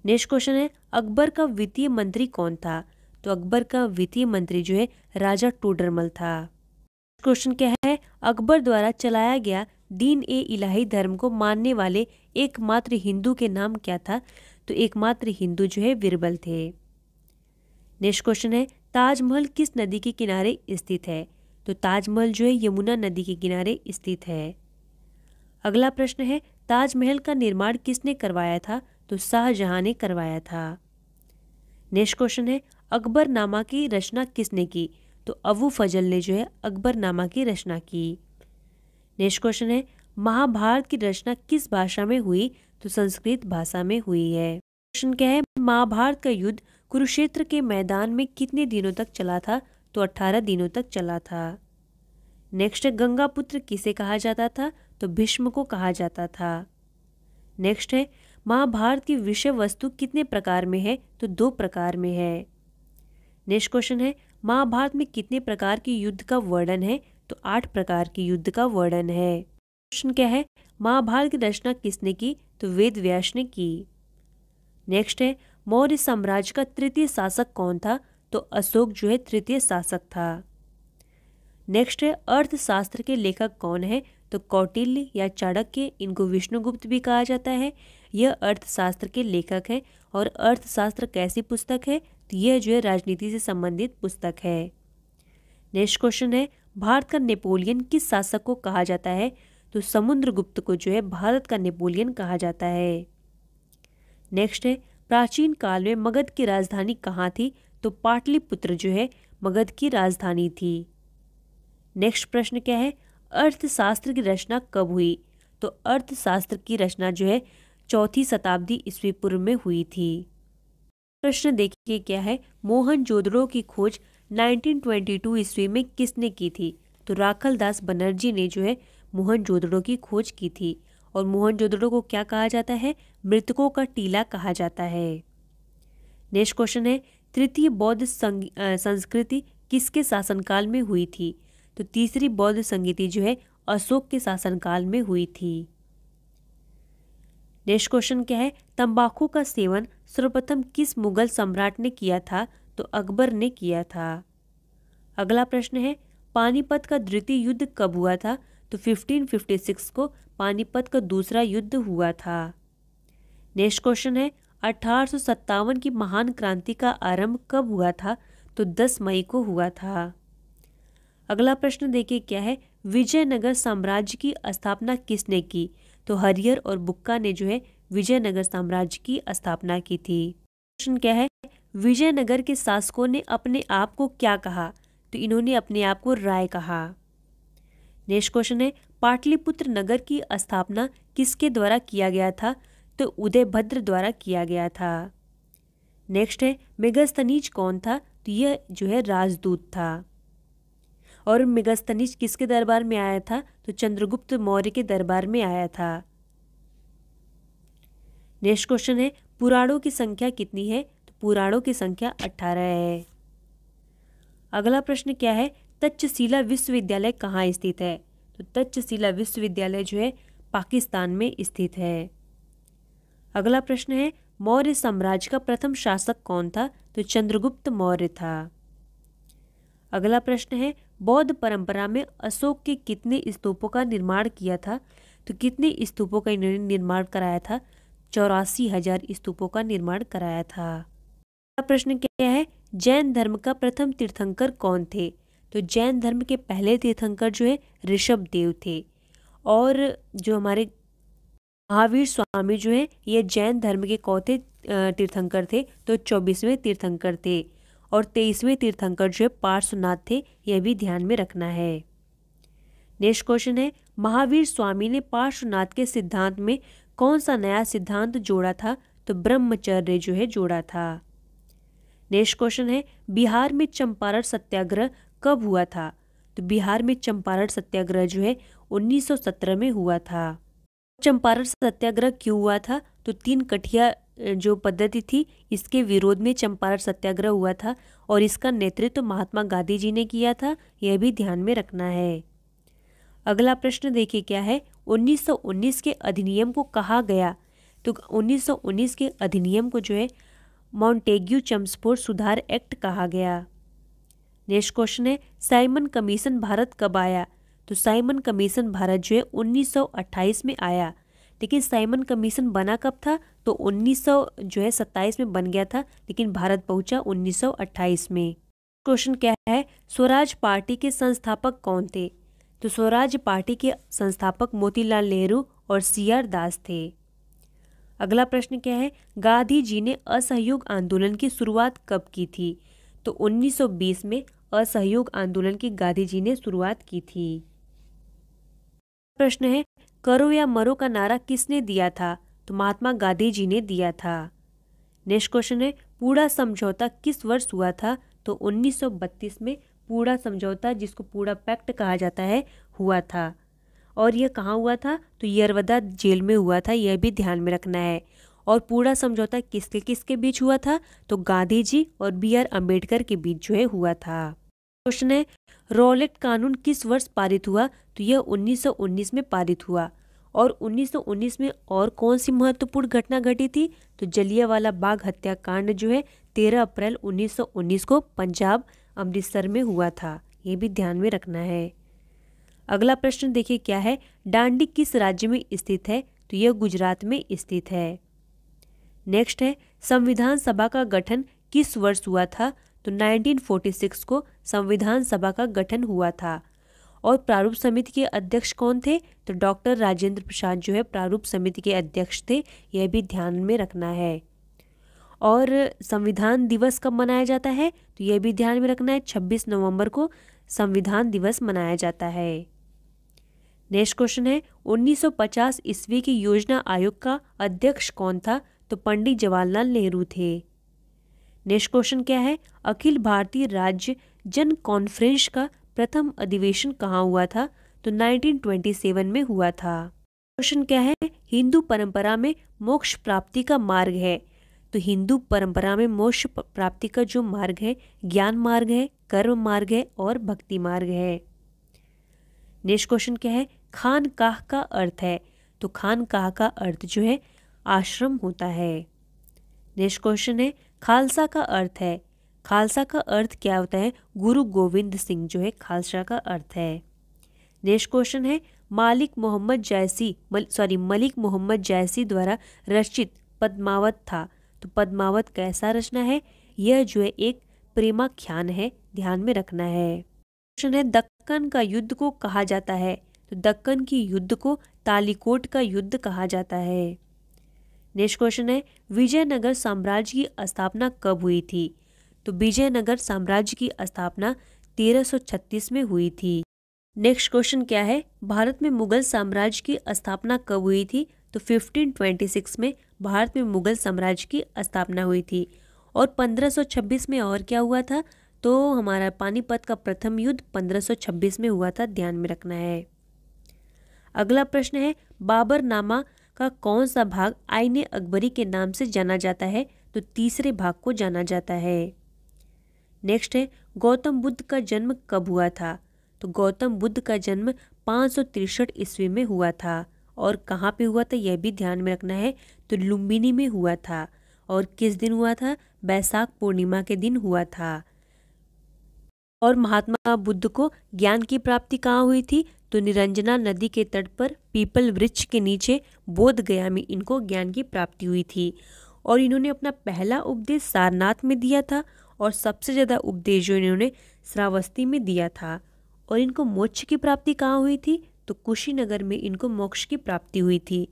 नेक्स्ट क्वेश्चन है, अकबर का वित्तीय मंत्री कौन था? तो अकबर का वित्तीय मंत्री जो है राजा टोडरमल था। क्वेश्चन क्या है, अकबर द्वारा चलाया गया दीन ए इलाही धर्म को मानने वाले एकमात्र हिंदू के नाम क्या था? तो एकमात्र हिंदू जो है बीरबल थे। नेक्स्ट क्वेश्चन है, ताजमहल किस नदी के किनारे स्थित है? तो ताजमहल जो है यमुना नदी के किनारे स्थित है। अगला प्रश्न है, ताजमहल का निर्माण किसने करवाया था? तो शाहजहां ने करवाया था। नेक्स्ट क्वेश्चन है, अकबरनामा की रचना किसने की? तो अबू फजल ने जो है अकबरनामा की रचना की। नेक्स्ट क्वेश्चन है, महाभारत की रचना किस भाषा में हुई? तो संस्कृत भाषा में हुई है। क्वेश्चन क्या है, महाभारत का युद्ध कुरुक्षेत्र के मैदान में कितने दिनों तक चला था? तो 18 दिनों तक चला था। नेक्स्ट है, गंगा पुत्र किसे कहा जाता था? तो भीष्म को कहा जाता था। नेक्स्ट है, महाभारत की विषय वस्तु कितने प्रकार में है? तो 2 प्रकार में है। नेक्स्ट क्वेश्चन है, महाभारत में कितने प्रकार की युद्ध का वर्णन है? तो 8 प्रकार की युद्ध का वर्णन है। क्वेश्चन क्या है, महाभारत की रचना किसने की? तो वेद व्यास ने की। नेक्स्ट है, मौर्य साम्राज्य का तृतीय शासक कौन था? तो अशोक जो है तृतीय शासक था। नेक्स्ट है, अर्थशास्त्र के लेखक कौन है? तो कौटिल्य या चाणक्य, इनको विष्णुगुप्त भी कहा जाता है। यह अर्थशास्त्र के लेखक हैं। और अर्थशास्त्र कैसी पुस्तक है? तो यह जो है राजनीति से संबंधित पुस्तक है। नेक्स्ट क्वेश्चन है, भारत का नेपोलियन किस शासक को कहा जाता है? तो समुद्रगुप्त को जो है भारत का नेपोलियन कहा जाता है। नेक्स्ट है, प्राचीन काल में मगध की राजधानी कहाँ थी? तो पाटलिपुत्र जो है मगध की राजधानी थी। नेक्स्ट प्रश्न क्या है, अर्थशास्त्र की रचना कब हुई? तो अर्थशास्त्र की रचना जो है 4वीं शताब्दी ईस्वी पूर्व में हुई थी। प्रश्न देखिए क्या है, मोहनजोदड़ो की खोज 1922 ईस्वी में किसने की थी? तो राखलदास बनर्जी ने जो है मोहनजोदड़ो की खोज की थी। और मोहनजोदड़ो को क्या कहा जाता है? मृतकों का टीला कहा जाता है। नेक्स्ट क्वेश्चन है, तृतीय बौद्ध संस्कृति किसके शासनकाल में हुई थी? तो तीसरी बौद्ध संस्कृति जो है अशोक के शासनकाल में हुई थी। नेक्स्ट क्वेश्चन क्या है, तंबाकू का सेवन सर्वप्रथम किस मुगल सम्राट ने किया था? तो अकबर ने किया था। अगला प्रश्न है, पानीपत का द्वितीय युद्ध कब हुआ था? तो 1556 को पानीपत का दूसरा युद्ध हुआ था। नेक्स्ट क्वेश्चन है, 1857 की महान क्रांति का आरंभ कब हुआ था? तो 10 मई को हुआ था। अगला प्रश्न देखिए क्या है, विजयनगर साम्राज्य की स्थापना किसने की? तो हरिहर और बुक्का ने जो है विजयनगर साम्राज्य की स्थापना की थी। प्रश्न क्या है, विजयनगर के शासकों ने अपने आप को क्या कहा? तो इन्होंने अपने आप को राय कहा। नेक्स्ट क्वेश्चन है, पाटलिपुत्र नगर की स्थापना किसके द्वारा किया गया था? तो उदयभद्र द्वारा किया गया था। नेक्स्ट है, मेगास्थनीज कौन था? तो यह जो है राजदूत था। और मेगास्थनीज किसके दरबार में आया था? तो चंद्रगुप्त मौर्य के दरबार में आया था। नेक्स्ट क्वेश्चन है, पुराणों की संख्या कितनी है? तो पुराणों की संख्या 18 है। अगला प्रश्न क्या है, तक्षशिला विश्वविद्यालय कहाँ स्थित है? तो तक्षशिला विश्वविद्यालय जो है पाकिस्तान में स्थित है। अगला प्रश्न है, मौर्य साम्राज्य का प्रथम शासक कौन था? तो चंद्रगुप्त मौर्य था। अगला प्रश्न है, बौद्ध परंपरा में अशोक के कितने स्तूपों का निर्माण किया था? तो कितने स्तूपों का इन्होंने निर्माण कराया था? 84,000 स्तूपों का निर्माण कराया था। अगला प्रश्न क्या है, जैन धर्म का प्रथम तीर्थंकर कौन थे? तो जैन धर्म के पहले तीर्थंकर जो है ऋषभ देव थे। और जो हमारे महावीर स्वामी जो है ये जैन धर्म के कौथे तीर्थंकर थे? तो 24वें तीर्थंकर थे। और 23वें तीर्थंकर जो है पार्श्वनाथ थे, यह भी ध्यान में रखना है। नेक्स्ट क्वेश्चन है, महावीर स्वामी ने पार्श्वनाथ के सिद्धांत में कौन सा नया सिद्धांत जोड़ा था? तो ब्रह्मचर्य जो है जोड़ा था। नेक्स्ट क्वेश्चन है, बिहार में चंपारण सत्याग्रह कब हुआ था? तो बिहार में चंपारण सत्याग्रह जो है 1917 में हुआ था। चंपारण सत्याग्रह क्यों हुआ था? तो 3 कठिया जो पद्धति थी इसके विरोध में चंपारण सत्याग्रह हुआ था और इसका नेतृत्व महात्मा गांधी जी ने किया था, यह भी ध्यान में रखना है। अगला प्रश्न देखिए क्या है, 1919 के अधिनियम को कहा गया? तो 1919 के अधिनियम को जो है मॉन्टेग्यू चम्सफोर्ड सुधार एक्ट कहा गया। नेक्स्ट क्वेश्चन है, साइमन कमीशन भारत कब आया? तो साइमन कमीशन भारत जो है 1928 में आया, लेकिन साइमन कमीशन बना कब था? तो 1927 में बन गया था, लेकिन भारत पहुंचा 1928 में। क्वेश्चन क्या है, स्वराज पार्टी के संस्थापक कौन थे? तो स्वराज पार्टी के संस्थापक मोतीलाल नेहरू और CR दास थे। अगला प्रश्न क्या है, गांधी जी ने असहयोग आंदोलन की शुरुआत कब की थी? तो 1920 में असहयोग आंदोलन की गांधी जी ने शुरुआत की थी। प्रश्न है, करो या मरो का नारा किसने दिया था? तो महात्मा गांधी जी ने दिया था। नेक्स्ट क्वेश्चन है, पूड़ा समझौता किस वर्ष हुआ था? तो 1932 में पूड़ा समझौता, जिसको पूड़ा पैक्ट कहा जाता है, हुआ था। और यह कहाँ हुआ था? तो यरवदा जेल में हुआ था, यह भी ध्यान में रखना है। और पूड़ा समझौता किसके किसके बीच हुआ था? तो गांधी जी और BR अम्बेडकर के बीच जो है हुआ था। क्वेश्चन है, रॉलेट कानून किस वर्ष पारित हुआ? तो यह 1919 में पारित हुआ। और 1919 में और कौन सी महत्वपूर्ण घटना घटी थी? तो जलियांवाला बाग हत्याकांड जो है 13 अप्रैल 1919 को पंजाब अमृतसर में हुआ था, ये भी ध्यान में रखना है। अगला प्रश्न देखिए क्या है, डांडी किस राज्य में स्थित है? तो यह गुजरात में स्थित है। नेक्स्ट है, संविधान सभा का गठन किस वर्ष हुआ था? तो 1946 को संविधान सभा का गठन हुआ था। और प्रारूप समिति के अध्यक्ष कौन थे? तो डॉक्टर राजेंद्र प्रसाद जो है प्रारूप समिति के अध्यक्ष थे, यह भी ध्यान में रखना है। और संविधान दिवस कब मनाया जाता है? तो यह भी ध्यान में रखना है, 26 नवंबर को संविधान दिवस मनाया जाता है। नेक्स्ट क्वेश्चन है, 1950 ईस्वी की योजना आयोग का अध्यक्ष कौन था? तो पंडित जवाहरलाल नेहरू थे। नेक्स्ट क्वेश्चन क्या है, अखिल भारतीय राज्य जन कॉन्फ्रेंस का प्रथम अधिवेशन कहाँ हुआ था? तो 1927 में हुआ था। क्वेश्चन क्या है, हिंदू परंपरा में मोक्ष प्राप्ति का मार्ग है? तो हिंदू परंपरा में मोक्ष प्राप्ति का जो मार्ग है, ज्ञान मार्ग है, कर्म मार्ग है और भक्ति मार्ग है। नेक्स्ट क्वेश्चन क्या है, खानकाह का अर्थ है? तो खानकाह का अर्थ जो है आश्रम होता है। नेक्स्ट क्वेश्चन है, खालसा का अर्थ है? खालसा का अर्थ क्या होता है? गुरु गोविंद सिंह जो है खालसा का अर्थ है। नेक्स्ट क्वेश्चन है, मलिक मोहम्मद जैसी द्वारा रचित पद्मावत था, तो पद्मावत कैसा रचना है? यह जो है एक प्रेमाख्यान है, ध्यान में रखना है। क्वेश्चन है, दक्कन का युद्ध को कहा जाता है? तो दक्कन की युद्ध को तालीकोट का युद्ध कहा जाता है। नेक्स्ट क्वेश्चन है, विजयनगर साम्राज्य की स्थापना कब हुई थी? तो विजयनगर साम्राज्य की स्थापना 1336 में हुई थी। नेक्स्ट क्वेश्चन क्या है, भारत में मुगल साम्राज्य की स्थापना कब हुई थी? तो 1526 में भारत में मुगल साम्राज्य की स्थापना हुई थी। और 1526 में और क्या हुआ था? तो हमारा पानीपत का प्रथम युद्ध 1526 में हुआ था, ध्यान में रखना है। अगला प्रश्न है, बाबरनामा का कौन सा भाग आईने अकबरी के नाम से जाना जाता है? तो तीसरे भाग को जाना जाता है। नेक्स्ट है, गौतम बुद्ध का जन्म कब हुआ था? तो गौतम बुद्ध का जन्म 563 ईस्वी में हुआ था। और कहाँ पे हुआ था यह भी ध्यान में रखना है, तो लुम्बिनी में हुआ था। और किस दिन हुआ था? बैसाख पूर्णिमा के दिन हुआ था। और महात्मा बुद्ध को ज्ञान की प्राप्ति कहाँ हुई थी? तो निरंजना नदी के तट पर पीपल वृक्ष के नीचे बोध गया में इनको ज्ञान की प्राप्ति हुई थी। और इन्होंने अपना पहला उपदेश सारनाथ में दिया था और सबसे ज़्यादा उपदेश जो इन्होंने श्रावस्ती में दिया था। और इनको मोक्ष की प्राप्ति कहाँ हुई थी? तो कुशीनगर में इनको मोक्ष की प्राप्ति हुई थी।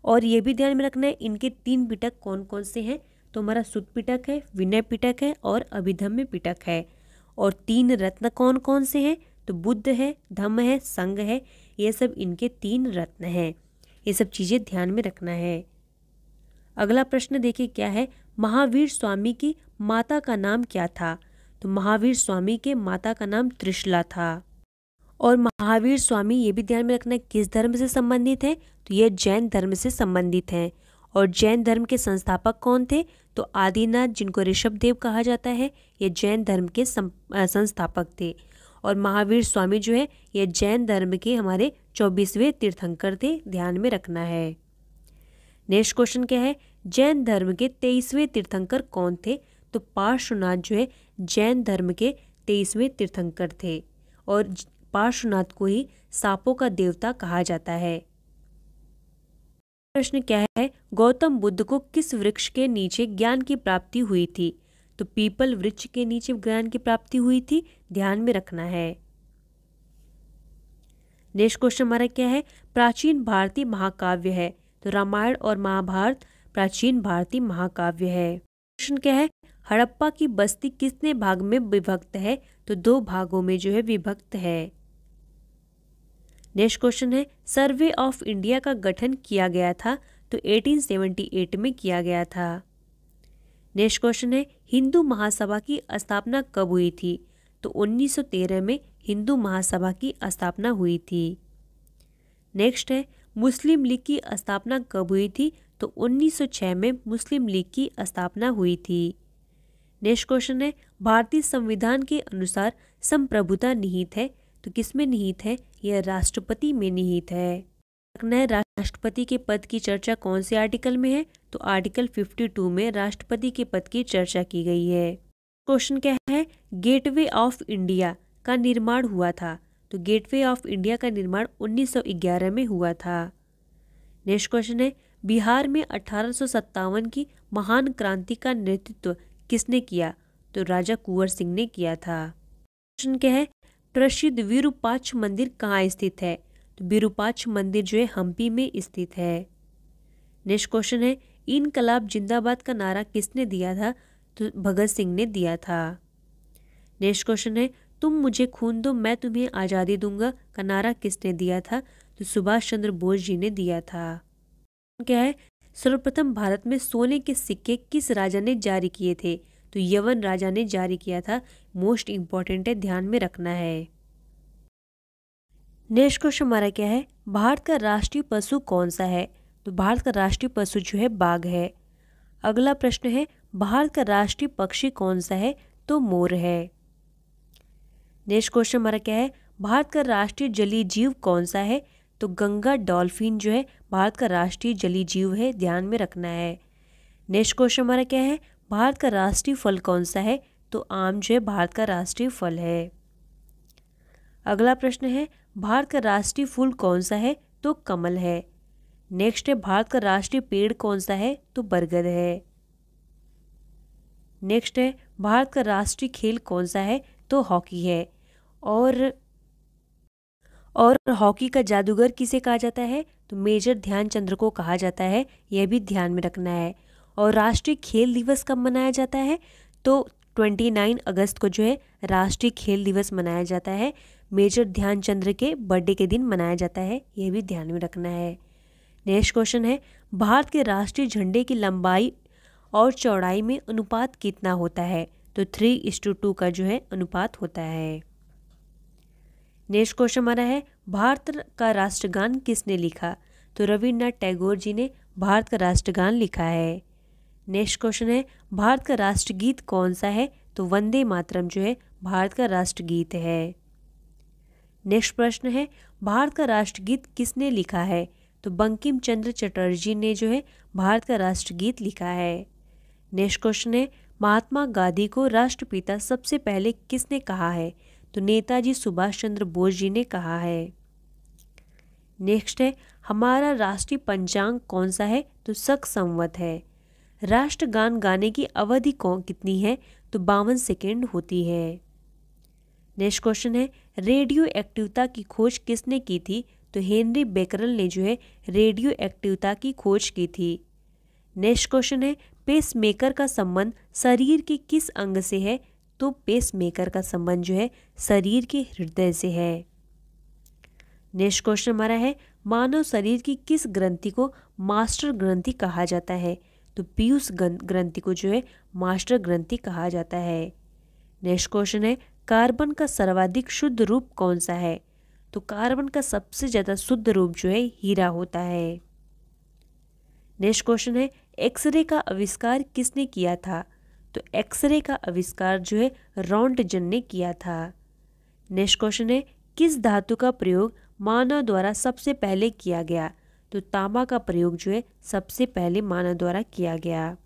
और ये भी ध्यान में रखना है, इनके 3 पिटक कौन कौन से हैं? तो हमारा सुत पिटक है, विनय पिटक है और अभिधम्य पिटक है। और 3 रत्न कौन कौन से हैं? तो बुद्ध है, धम्म है, संघ है, ये सब इनके 3 रत्न हैं। ये सब चीज़ें ध्यान में रखना है। अगला प्रश्न देखिए क्या है, महावीर स्वामी की माता का नाम क्या था? तो महावीर स्वामी के माता का नाम त्रिशला था। और महावीर स्वामी ये भी ध्यान में रखना है किस धर्म से संबंधित है, तो ये जैन धर्म से संबंधित हैं। और जैन धर्म के संस्थापक कौन थे, तो आदिनाथ जिनको ऋषभ देव कहा जाता है, ये जैन धर्म के संस्थापक थे। और महावीर स्वामी जो है ये जैन धर्म के हमारे 24वें तीर्थंकर थे, ध्यान में रखना है। नेक्स्ट क्वेश्चन क्या है, जैन धर्म के 23वें तीर्थंकर कौन थे, तो पार्श्वनाथ जो है जैन धर्म के 23वें तीर्थंकर थे। और पार्श्वनाथ को ही सांपों का देवता कहा जाता है। प्रश्न क्या है, गौतम बुद्ध को किस वृक्ष के नीचे ज्ञान की प्राप्ति हुई थी, तो पीपल वृक्ष के नीचे ज्ञान की प्राप्ति हुई थी, ध्यान में रखना है। नेक्स्ट क्वेश्चन हमारा क्या है, प्राचीन भारतीय महाकाव्य है, तो रामायण और महाभारत प्राचीन भारतीय महाकाव्य है। क्वेश्चन क्या है, हड़प्पा की बस्ती कितने भाग में विभक्त है, तो 2 भागों में जो है विभक्त है। नेक्स्ट क्वेश्चन है, सर्वे ऑफ इंडिया का गठन किया गया था, तो 1878 में किया गया था। नेक्स्ट क्वेश्चन है, हिंदू महासभा की स्थापना कब हुई थी, तो 1913 में हिंदू महासभा की स्थापना हुई थी। नेक्स्ट है, मुस्लिम लीग की स्थापना कब हुई थी, तो 1906 में मुस्लिम लीग की स्थापना हुई थी। नेक्स्ट क्वेश्चन है, भारतीय संविधान के अनुसार संप्रभुता निहित है, तो किसमें निहित है, यह राष्ट्रपति में निहित है। रखना है राष्ट्रपति के पद की चर्चा कौन से आर्टिकल में है, तो आर्टिकल 52 में राष्ट्रपति के पद की चर्चा की गई है। क्वेश्चन क्या है, गेटवे ऑफ इंडिया का निर्माण हुआ था, तो गेटवे ऑफ इंडिया का निर्माण 1911 में हुआ था। नेक्स्ट क्वेश्चन है, बिहार में 1857 की महान क्रांति का नेतृत्व किसने किया, तो राजा कुंवर सिंह ने किया था। क्वेश्चन क्या है, प्रसिद्ध विरूपाक्ष मंदिर कहाँ स्थित है, तो विरूपाक्ष मंदिर जो है हम्पी में स्थित है। नेक्स्ट क्वेश्चन है, इनकलाब जिंदाबाद का नारा किसने दिया था, तो भगत सिंह ने दिया था। नेक्स्ट क्वेश्चन है, तुम मुझे खून दो मैं तुम्हें आज़ादी दूंगा का नारा किसने दिया था, तो सुभाष चंद्र बोस जी ने दिया था। क्या है, सर्वप्रथम भारत में सोने के सिक्के किस राजा ने जारी किए थे, तो यवन राजा ने जारी किया था। मोस्ट इंपॉर्टेंट है, ध्यान में रखना है। नेक्स्ट क्वेश्चन हमारा क्या है, भारत का राष्ट्रीय पशु कौन सा है, तो भारत का राष्ट्रीय पशु जो है बाघ है। अगला प्रश्न है, भारत का राष्ट्रीय पक्षी कौन सा है, तो मोर है। नेक्स्ट क्वेश्चन हमारा क्या है, भारत का राष्ट्रीय जलीय जीव कौन सा है, तो गंगा डॉल्फिन जो है भारत का राष्ट्रीय जलीय जीव है, ध्यान में रखना है। नेक्स्ट क्वेश्चन हमारा क्या है, भारत का राष्ट्रीय फल कौन सा है, तो आम जो है भारत का राष्ट्रीय फल है। अगला प्रश्न है, भारत का राष्ट्रीय फूल कौन सा है, तो कमल है। नेक्स्ट है, भारत का राष्ट्रीय पेड़ कौन सा है, तो बरगद है। नेक्स्ट है, भारत का राष्ट्रीय खेल कौन सा है, तो हॉकी है। और हॉकी का जादूगर किसे कहा जाता है, तो मेजर ध्यानचंद्र को कहा जाता है, यह भी ध्यान में रखना है। और राष्ट्रीय खेल दिवस कब मनाया जाता है, तो 29 अगस्त को जो है राष्ट्रीय खेल दिवस मनाया जाता है। मेजर ध्यानचंद्र के बर्थडे के दिन मनाया जाता है, यह भी ध्यान में रखना है। नेक्स्ट क्वेश्चन है, भारत के राष्ट्रीय झंडे की लंबाई और चौड़ाई में अनुपात कितना होता है, तो 3:2 का जो है अनुपात होता है। नेक्स्ट क्वेश्चन हमारा है, भारत का राष्ट्रगान किसने लिखा, तो रविन्द्रनाथ टैगोर जी ने भारत का राष्ट्रगान लिखा है। नेक्स्ट क्वेश्चन है, भारत का राष्ट्रगीत कौन सा है, तो वंदे मातरम जो है भारत का राष्ट्रगीत है। नेक्स्ट प्रश्न है, भारत का राष्ट्रगीत किसने लिखा है, तो बंकिम चंद्र चटर्जी ने जो है भारत का राष्ट्रगीत लिखा है। नेक्स्ट क्वेश्चन है, महात्मा गांधी को राष्ट्रपिता सबसे पहले किसने कहा है, तो नेताजी सुभाष चंद्र बोस जी ने कहा है। नेक्स्ट है, हमारा राष्ट्रीय पंचांग कौन सा है, तो शक संवत है। राष्ट्रगान गाने की अवधि कितनी है, तो 52 सेकेंड होती है। नेक्स्ट क्वेश्चन है, रेडियो एक्टिविता की खोज किसने की थी, तो हेनरी बेकरल ने जो है रेडियो एक्टिविता की खोज की थी। नेक्स्ट क्वेश्चन है, पेसमेकर का संबंध शरीर के किस अंग से है, तो पेसमेकर का संबंध जो है शरीर के हृदय से है। नेक्स्ट क्वेश्चन हमारा है, मानव शरीर की किस ग्रंथि को मास्टर ग्रंथि कहा जाता है, तो पीयूष ग्रंथि को जो है मास्टर ग्रंथि कहा जाता है। नेक्स्ट क्वेश्चन है, कार्बन का सर्वाधिक शुद्ध रूप कौन सा है, तो कार्बन का सबसे ज़्यादा शुद्ध रूप जो है हीरा होता है। नेक्स्ट क्वेश्चन है एक्सरे का आविष्कार किसने किया था? तो एक्सरे का आविष्कार जो है रॉन्टजन ने किया था। नेक्स्ट क्वेश्चन है किस धातु का प्रयोग मानव द्वारा सबसे पहले किया गया? तो तांबा का प्रयोग जो है सबसे पहले मानव द्वारा किया गया।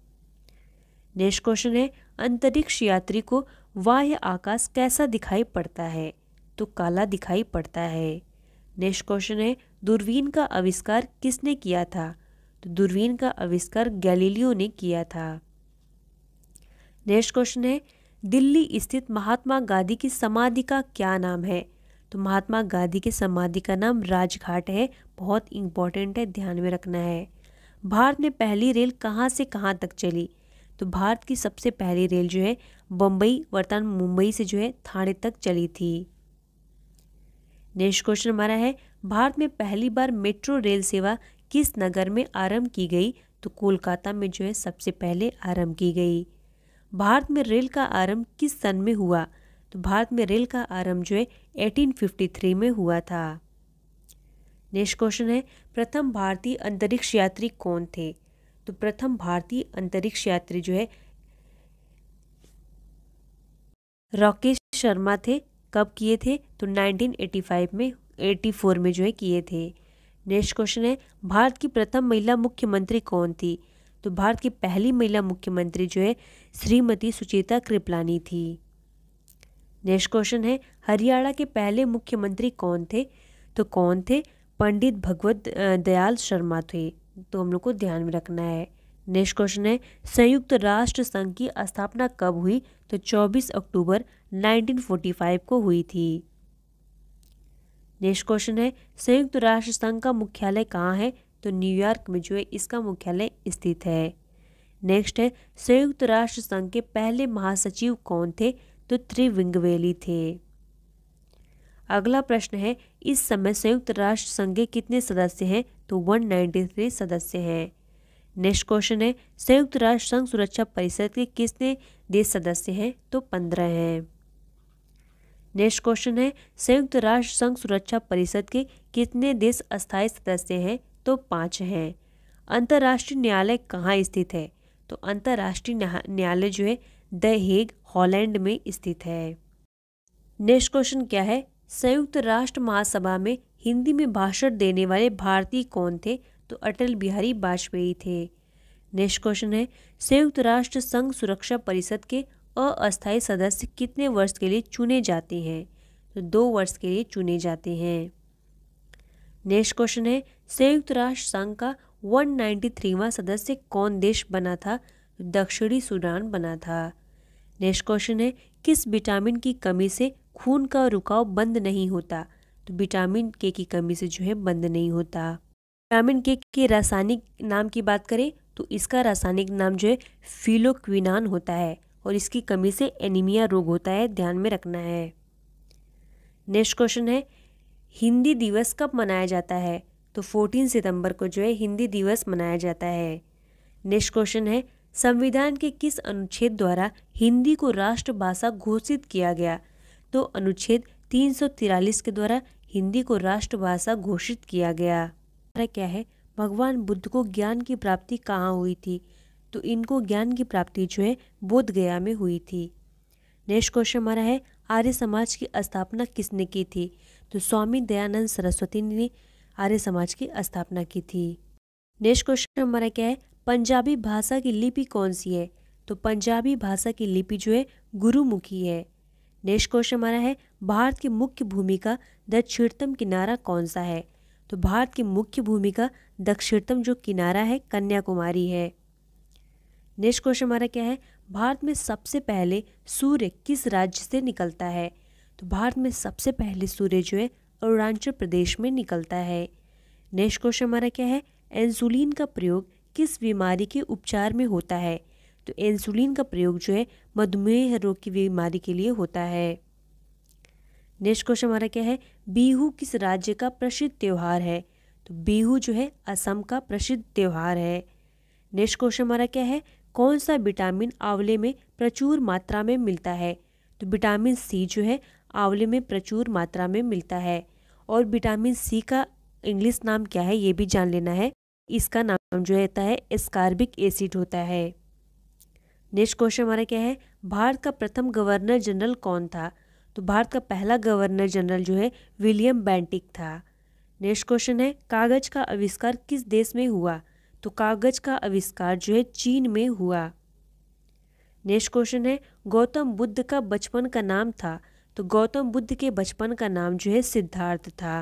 नेक्स्ट क्वेश्चन है अंतरिक्ष यात्री को बाह्य आकाश कैसा दिखाई पड़ता है? तो काला दिखाई पड़ता है। नेक्स्ट क्वेश्चन है दूरबीन का आविष्कार किसने किया था? तो दूरबीन का आविष्कार गैलीलियो ने किया था। नेक्स्ट क्वेश्चन है दिल्ली स्थित महात्मा गांधी की समाधि का क्या नाम है? तो महात्मा गांधी की समाधि का नाम राजघाट है। बहुत इंपॉर्टेंट है, ध्यान में रखना है। भारत में पहली रेल कहाँ से कहाँ तक चली? तो भारत की सबसे पहली रेल जो है बम्बई वर्तमान मुंबई से जो है थाने तक चली थी। नेक्स्ट क्वेश्चन हमारा है भारत में पहली बार मेट्रो रेल सेवा किस नगर में आरंभ की गई? तो कोलकाता में जो है सबसे पहले आरंभ की गई। भारत में रेल का आरंभ किस सन में हुआ? तो भारत में रेल का आरंभ जो है 1853 में हुआ था। नेक्स्ट क्वेश्चन है प्रथम भारतीय अंतरिक्ष यात्री कौन थे? तो प्रथम भारतीय अंतरिक्ष यात्री जो है राकेश शर्मा थे। कब किए थे? तो 1984 में जो है किए थे। नेक्स्ट क्वेश्चन है भारत की प्रथम महिला मुख्यमंत्री कौन थी? तो भारत की पहली महिला मुख्यमंत्री जो है श्रीमती सुचेता कृपलानी थी। नेक्स्ट क्वेश्चन है हरियाणा के पहले मुख्यमंत्री कौन थे? तो कौन थे? पंडित भगवत दयाल शर्मा थे। तो हम लोग को ध्यान में रखना है। नेक्स्ट क्वेश्चन है संयुक्त राष्ट्र संघ की स्थापना कब हुई? तो 24 अक्टूबर 1945 को हुई थी। नेक्स्ट क्वेश्चन है संयुक्त राष्ट्र संघ का मुख्यालय कहाँ है? तो न्यूयॉर्क में जो है इसका मुख्यालय स्थित है। नेक्स्ट है संयुक्त राष्ट्र संघ के पहले महासचिव कौन थे? तो त्रिविंगवेली थे। अगला प्रश्न है इस समय संयुक्त राष्ट्र संघ के कितने सदस्य हैं? तो 193 सदस्य हैं। नेक्स्ट क्वेश्चन है संयुक्त राष्ट्र संघ सुरक्षा परिषद के कितने देश सदस्य हैं? तो 15 हैं। नेक्स्ट क्वेश्चन है संयुक्त राष्ट्र संघ सुरक्षा परिषद के कितने देश अस्थायी सदस्य हैं? तो 5 हैं। अंतर्राष्ट्रीय न्यायालय कहाँ स्थित है? तो अंतर्राष्ट्रीय न्यायालय जो है द हेग हॉलैंड में स्थित है। नेक्स्ट क्वेश्चन क्या है संयुक्त राष्ट्र महासभा में हिंदी में भाषण देने वाले भारतीय कौन थे? तो अटल बिहारी वाजपेयी थे। नेक्स्ट क्वेश्चन है संयुक्त राष्ट्र संघ सुरक्षा परिषद के अस्थायी सदस्य कितने वर्ष के लिए चुने जाते हैं? तो 2 वर्ष के लिए चुने जाते हैं। नेक्स्ट क्वेश्चन है संयुक्त राष्ट्र संघ का 193वां सदस्य कौन देश बना था? दक्षिणी सूडान बना था। नेक्स्ट क्वेश्चन है किस विटामिन की कमी से खून का रुकाव बंद नहीं होता? तो विटामिन के की कमी से जो है बंद नहीं होता। विटामिन के रासायनिक नाम की बात करें तो इसका रासायनिक नाम जो है फिलोक्विनान होता है और इसकी कमी से एनीमिया रोग होता है, ध्यान में रखना है। नेक्स्ट क्वेश्चन है हिंदी दिवस कब मनाया जाता है? तो 14 सितंबर को जो है हिंदी दिवस मनाया जाता है। नेक्स्ट क्वेश्चन है संविधान के किस अनुच्छेद द्वारा हिंदी को राष्ट्रभाषा घोषित किया गया? तो अनुच्छेद 343 के द्वारा हिंदी को राष्ट्रभाषा घोषित किया गया। क्या है भगवान बुद्ध को ज्ञान की प्राप्ति कहाँ हुई थी? तो इनको ज्ञान की प्राप्ति जो है बोध गया में हुई थी। नेक्स्ट क्वेश्चन हमारा है आर्य समाज की स्थापना किसने की थी? तो स्वामी दयानंद सरस्वती ने आर्य समाज की स्थापना की थी। नेक्स्ट क्वेश्चन हमारा क्या है पंजाबी भाषा की लिपि कौन सी है? तो पंजाबी भाषा की लिपि जो है गुरुमुखी है। नेक्स्ट क्वेश्चन हमारा है भारत की मुख्य भूमिका दक्षिणतम किनारा कौन सा है? तो भारत की मुख्य भूमिका दक्षिणतम जो किनारा है कन्याकुमारी है। नेक्स्ट क्वेश्चन हमारा क्या है भारत में सबसे पहले सूर्य किस राज्य से निकलता है? तो भारत में सबसे पहले सूर्य जो है अरुणाचल प्रदेश में निकलता है। नेक्स्ट क्वेश्चन हमारा क्या है इंसुलिन का प्रयोग किस बीमारी के उपचार में होता है? तो इंसुलिन का प्रयोग जो है मधुमेह रोग की बीमारी के लिए होता है। नेक्स्ट क्वेश्चन हमारा क्या है बिहू किस राज्य का प्रसिद्ध त्यौहार है? तो बिहू जो है असम का प्रसिद्ध त्यौहार है। नेक्स्ट क्वेश्चन हमारा क्या है कौन सा विटामिन आंवले में प्रचुर मात्रा में मिलता है? तो विटामिन सी जो है आंवले में प्रचुर मात्रा में मिलता है। और विटामिन सी का इंग्लिश नाम क्या है ये भी जान लेना है। इसका नाम जो रहता है एस्कॉर्बिक एसिड होता है। नेक्स्ट क्वेश्चन हमारा क्या है, भारत का प्रथम गवर्नर जनरल कौन था? तो भारत का पहला गवर्नर जनरल जो है विलियम बेंटिक था। नेक्स्ट क्वेश्चन है, कागज का आविष्कार किस देश में हुआ? तो कागज का आविष्कार जो है चीन में हुआ। नेक्स्ट क्वेश्चन है, गौतम बुद्ध का बचपन का नाम था? तो गौतम बुद्ध के बचपन का नाम जो है सिद्धार्थ था।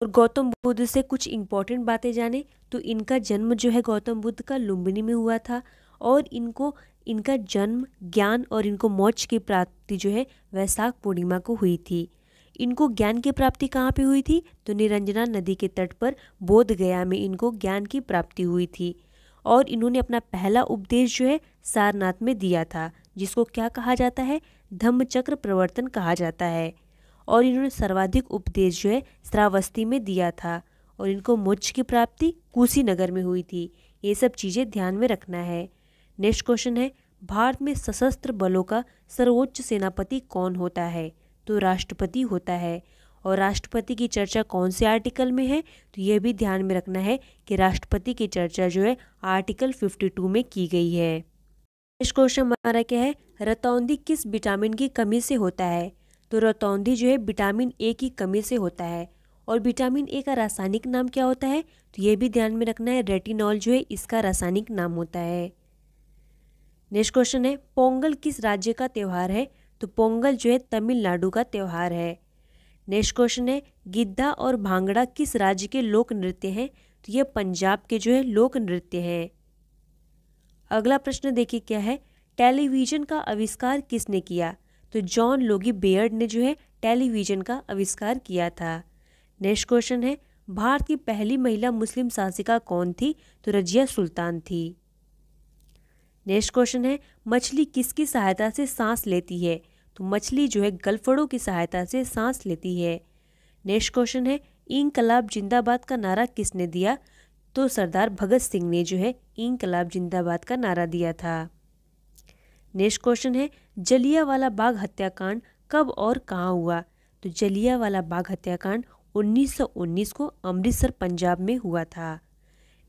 और गौतम बुद्ध से कुछ इंपॉर्टेंट बातें जाने तो इनका जन्म जो है गौतम बुद्ध का लुम्बिनी में हुआ था और इनका जन्म, ज्ञान और इनको मोक्ष की प्राप्ति जो है वैशाख पूर्णिमा को हुई थी। इनको ज्ञान की प्राप्ति कहाँ पे हुई थी? तो निरंजना नदी के तट पर बोध गया में इनको ज्ञान की प्राप्ति हुई थी। और इन्होंने अपना पहला उपदेश जो है सारनाथ में दिया था, जिसको क्या कहा जाता है? धम्मचक्र प्रवर्तन कहा जाता है। और इन्होंने सर्वाधिक उपदेश जो है श्रावस्ती में दिया था और इनको मोक्ष की प्राप्ति कुशीनगर में हुई थी। ये सब चीज़ें ध्यान में रखना है। नेक्स्ट क्वेश्चन है, भारत में सशस्त्र बलों का सर्वोच्च सेनापति कौन होता है? तो राष्ट्रपति होता है। और राष्ट्रपति की चर्चा कौन से आर्टिकल में है? तो यह भी ध्यान में रखना है कि राष्ट्रपति की चर्चा जो है आर्टिकल 52 में की गई है। नेक्स्ट क्वेश्चन हमारा क्या है, रतौंधी किस विटामिन की कमी से होता है? तो रतौंधी जो है विटामिन ए की कमी से होता है। और विटामिन ए का रासायनिक नाम क्या होता है? तो ये भी ध्यान में रखना है, रेटिनॉल जो है इसका रासायनिक नाम होता है। नेक्स्ट क्वेश्चन है, पोंगल किस राज्य का त्यौहार है? तो पोंगल जो है तमिलनाडु का त्यौहार है। नेक्स्ट क्वेश्चन है, गिद्धा और भांगड़ा किस राज्य के लोक नृत्य हैं? तो ये पंजाब के जो है लोक नृत्य हैं। अगला प्रश्न देखिए क्या है, टेलीविजन का आविष्कार किसने किया? तो जॉन लोगी बेयर्ड ने जो है टेलीविजन का आविष्कार किया था। नेक्स्ट क्वेश्चन है, भारत की पहली महिला मुस्लिम शासिका कौन थी? तो रजिया सुल्तान थी। नेक्स्ट क्वेश्चन है, मछली किसकी सहायता से सांस लेती है? तो मछली जो है गलफड़ों की सहायता से सांस लेती है। नेक्स्ट क्वेश्चन है, इंकलाब जिंदाबाद का नारा किसने दिया? तो सरदार भगत सिंह ने जो है इंकलाब जिंदाबाद का नारा दिया था। नेक्स्ट क्वेश्चन है, जलियांवाला बाग हत्याकांड कब और कहाँ हुआ? तो जलियांवाला बाग हत्याकांड 1919 को अमृतसर पंजाब में हुआ था।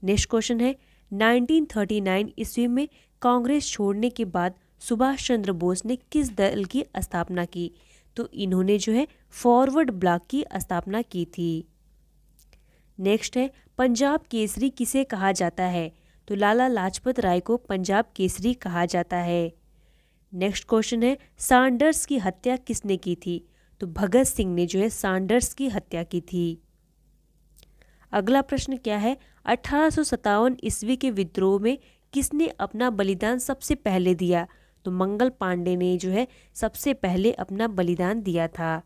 नेक्स्ट क्वेश्चन है, 1939 ईस्वी में कांग्रेस छोड़ने के बाद सुभाष चंद्र बोस ने किस दल की स्थापना की? तो इन्होंने जो है फॉरवर्ड ब्लॉक की स्थापना की थी। नेक्स्ट है, पंजाब केसरी किसे कहा जाता है? तो लाला लाजपत राय को पंजाब केसरी कहा जाता है। नेक्स्ट क्वेश्चन है, सैंडर्स की हत्या किसने की थी? तो भगत सिंह ने जो है सैंडर्स की हत्या की थी। अगला प्रश्न क्या है, 1857 ईस्वी के विद्रोह में किसने अपना बलिदान सबसे पहले दिया? तो मंगल पांडे ने जो है सबसे पहले अपना बलिदान दिया था।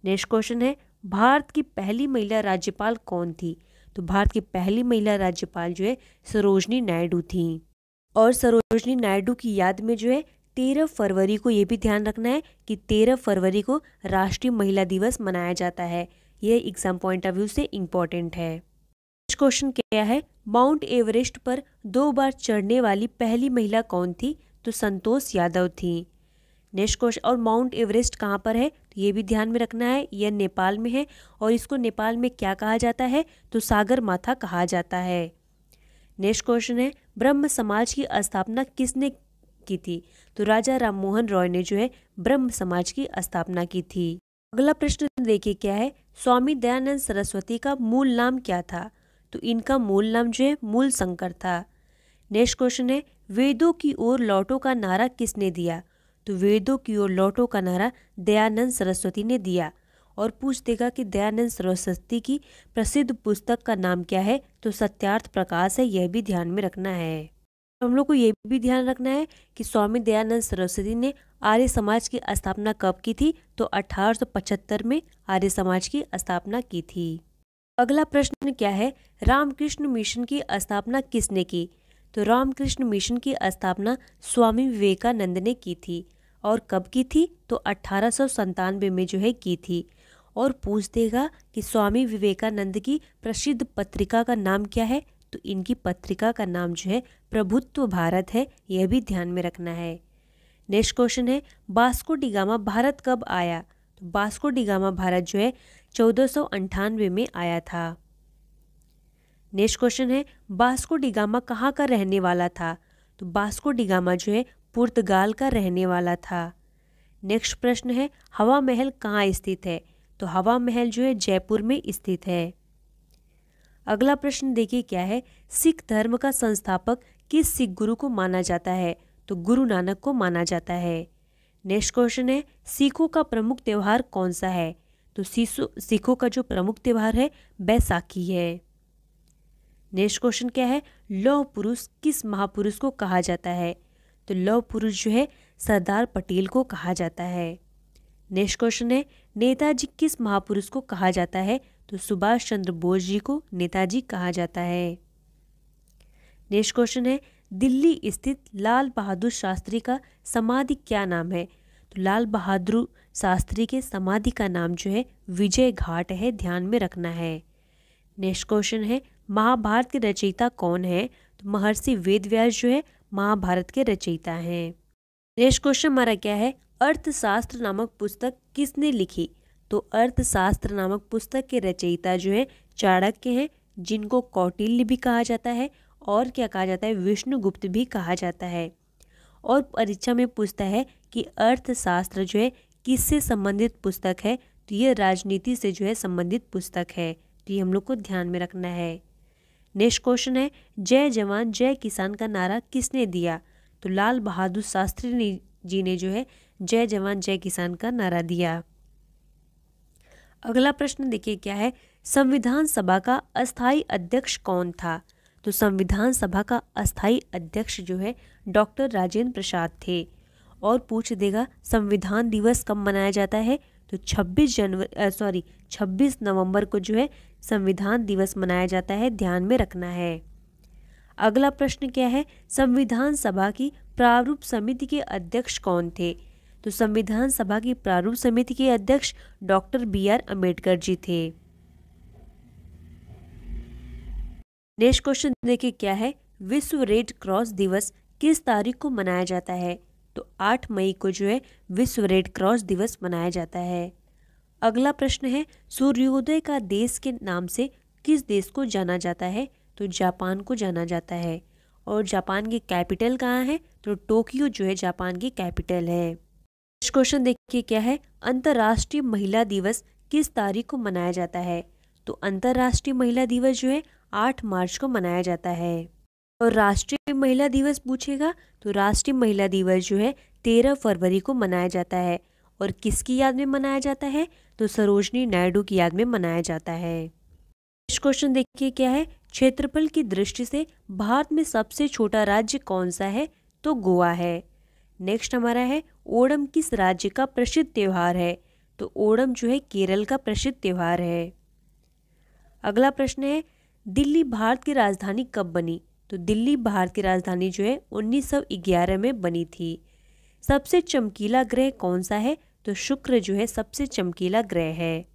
नेक्स्ट क्वेश्चन है, भारत की पहली महिला राज्यपाल कौन थी? तो भारत की पहली महिला राज्यपाल जो है सरोजनी नायडू थी। और सरोजनी नायडू की याद में जो है 13 फरवरी को ये भी ध्यान रखना है कि 13 फरवरी को राष्ट्रीय महिला दिवस मनाया जाता है। यह एग्जाम पॉइंट ऑफ व्यू से इम्पॉर्टेंट है। नेक्स्ट क्वेश्चन क्या है, माउंट एवरेस्ट पर 2 बार चढ़ने वाली पहली महिला कौन थी? तो संतोष यादव थी। नेक्स्ट क्वेश्चन, और माउंट एवरेस्ट कहाँ पर है? तो ये भी ध्यान में रखना है, यह नेपाल में है और इसको नेपाल में क्या कहा जाता है? तो सागर माथा कहा जाता है। नेक्स्ट क्वेश्चन है, ब्रह्म समाज की स्थापना किसने की थी? तो राजा राममोहन रॉय ने जो है ब्रह्म समाज की स्थापना की थी। अगला प्रश्न देखिए क्या है, स्वामी दयानंद सरस्वती का मूल नाम क्या था? तो इनका मूल नाम जो है मूल शंकर था। नेक्स्ट क्वेश्चन है, वेदों की ओर लौटो का नारा किसने दिया? तो वेदों की ओर लौटो का नारा दयानंद सरस्वती ने दिया। और पूछ देगा कि दयानंद सरस्वती की प्रसिद्ध पुस्तक का नाम क्या है? तो सत्यार्थ प्रकाश है, यह भी ध्यान में रखना है। हम लोग को ये भी ध्यान रखना है कि स्वामी दयानंद सरस्वती ने आर्य समाज की स्थापना कब की थी? तो 1875 में आर्य समाज की स्थापना की थी। अगला प्रश्न क्या है, रामकृष्ण मिशन की स्थापना किसने की? तो रामकृष्ण मिशन की स्थापना स्वामी विवेकानंद ने की थी। और कब की थी? तो 1897 में जो है की थी। और पूछ देगा कि स्वामी विवेकानंद की प्रसिद्ध पत्रिका का नाम क्या है? तो इनकी पत्रिका का नाम जो है प्रभुत्व भारत है, यह भी ध्यान में रखना है। नेक्स्ट क्वेश्चन है, वास्को डी गामा भारत कब आया? तो वास्को डी गामा भारत जो है 1498 में आया था। नेक्स्ट क्वेश्चन है वास्को डी गामा कहाँ का रहने वाला था? तो वास्को डी गामा जो है पुर्तगाल का रहने वाला था। नेक्स्ट प्रश्न है हवा महल कहाँ स्थित है? तो हवा महल जो है जयपुर में स्थित है। अगला प्रश्न देखिए क्या है, सिख धर्म का संस्थापक किस सिख गुरु को माना जाता है? तो गुरु नानक को माना जाता है। नेक्स्ट क्वेश्चन है सिखों का प्रमुख त्यौहार कौन सा है? तो सिखों का जो प्रमुख त्यौहार है बैसाखी है। नेक्स्ट क्वेश्चन क्या है, लौह पुरुष किस महापुरुष को कहा जाता है? तो लौह पुरुष जो है सरदार पटेल को कहा जाता है। नेक्स्ट क्वेश्चन है नेताजी किस महापुरुष को कहा जाता है? तो सुभाष चंद्र बोस जी को नेताजी कहा जाता है। नेक्स्ट क्वेश्चन है दिल्ली स्थित लाल बहादुर शास्त्री का समाधि क्या नाम है? तो लाल बहादुर शास्त्री के समाधि का नाम जो है विजय घाट है, ध्यान में रखना है। नेक्स्ट क्वेश्चन है महाभारत के रचयिता कौन है? तो महर्षि वेदव्यास जो है महाभारत के रचयिता हैं। नेक्स्ट क्वेश्चन हमारा क्या है, अर्थशास्त्र नामक पुस्तक किसने लिखी? तो अर्थशास्त्र नामक पुस्तक के रचयिता जो है चाणक्य हैं, जिनको कौटिल्य भी कहा जाता है और क्या कहा जाता है विष्णुगुप्त भी कहा जाता है। और परीक्षा में पूछता है कि अर्थशास्त्र जो है किससे संबंधित पुस्तक है? तो ये राजनीति से जो है संबंधित पुस्तक है, तो ये हम लोग को ध्यान में रखना है। नेक्स्ट क्वेश्चन है जय जवान जय किसान का नारा किसने दिया? तो लाल बहादुर शास्त्री जी ने जो है जय जवान जय किसान का नारा दिया। अगला प्रश्न देखिए क्या है, संविधान सभा का अस्थायी अध्यक्ष कौन था? तो संविधान सभा का अस्थायी अध्यक्ष जो है डॉक्टर राजेंद्र प्रसाद थे। और पूछ देगा संविधान दिवस कब मनाया जाता है? तो 26 नवंबर को जो है संविधान दिवस मनाया जाता है, ध्यान में रखना है। अगला प्रश्न क्या है, संविधान सभा की प्रारूप समिति के अध्यक्ष कौन थे? तो संविधान सभा की प्रारूप समिति के अध्यक्ष डॉक्टर BR अम्बेडकर जी थे। नेक्स्ट क्वेश्चन देखिए क्या है, विश्व रेड क्रॉस दिवस किस तारीख को मनाया जाता है? तो 8 मई को जो है विश्व रेड क्रॉस दिवस मनाया जाता है। अगला प्रश्न है सूर्योदय का देश के नाम से किस देश को जाना जाता है? तो जापान को जाना जाता है। और जापान की कैपिटल कहाँ है? तो टोक्यो जो है जापान की कैपिटल है। नेक्स्ट क्वेश्चन देखिए क्या है, अंतर्राष्ट्रीय महिला दिवस किस तारीख को मनाया जाता है? तो अंतर्राष्ट्रीय महिला दिवस जो है 8 मार्च को मनाया जाता है। और राष्ट्रीय महिला दिवस पूछेगा तो राष्ट्रीय महिला दिवस जो है 13 फरवरी को मनाया जाता है। और किसकी याद में मनाया जाता है? तो सरोजनी नायडू की याद में मनाया जाता है। नेक्स्ट क्वेश्चन देखिए क्या है, क्षेत्रफल की दृष्टि से भारत में सबसे छोटा राज्य कौन सा है? तो गोवा है। नेक्स्ट हमारा है ओणम किस राज्य का प्रसिद्ध त्यौहार है? तो ओणम जो है केरल का प्रसिद्ध त्यौहार है। अगला प्रश्न है दिल्ली भारत की राजधानी कब बनी? तो दिल्ली भारत की राजधानी जो है 1911 में बनी थी। सबसे चमकीला ग्रह कौन सा है? तो शुक्र जो है सबसे चमकीला ग्रह है।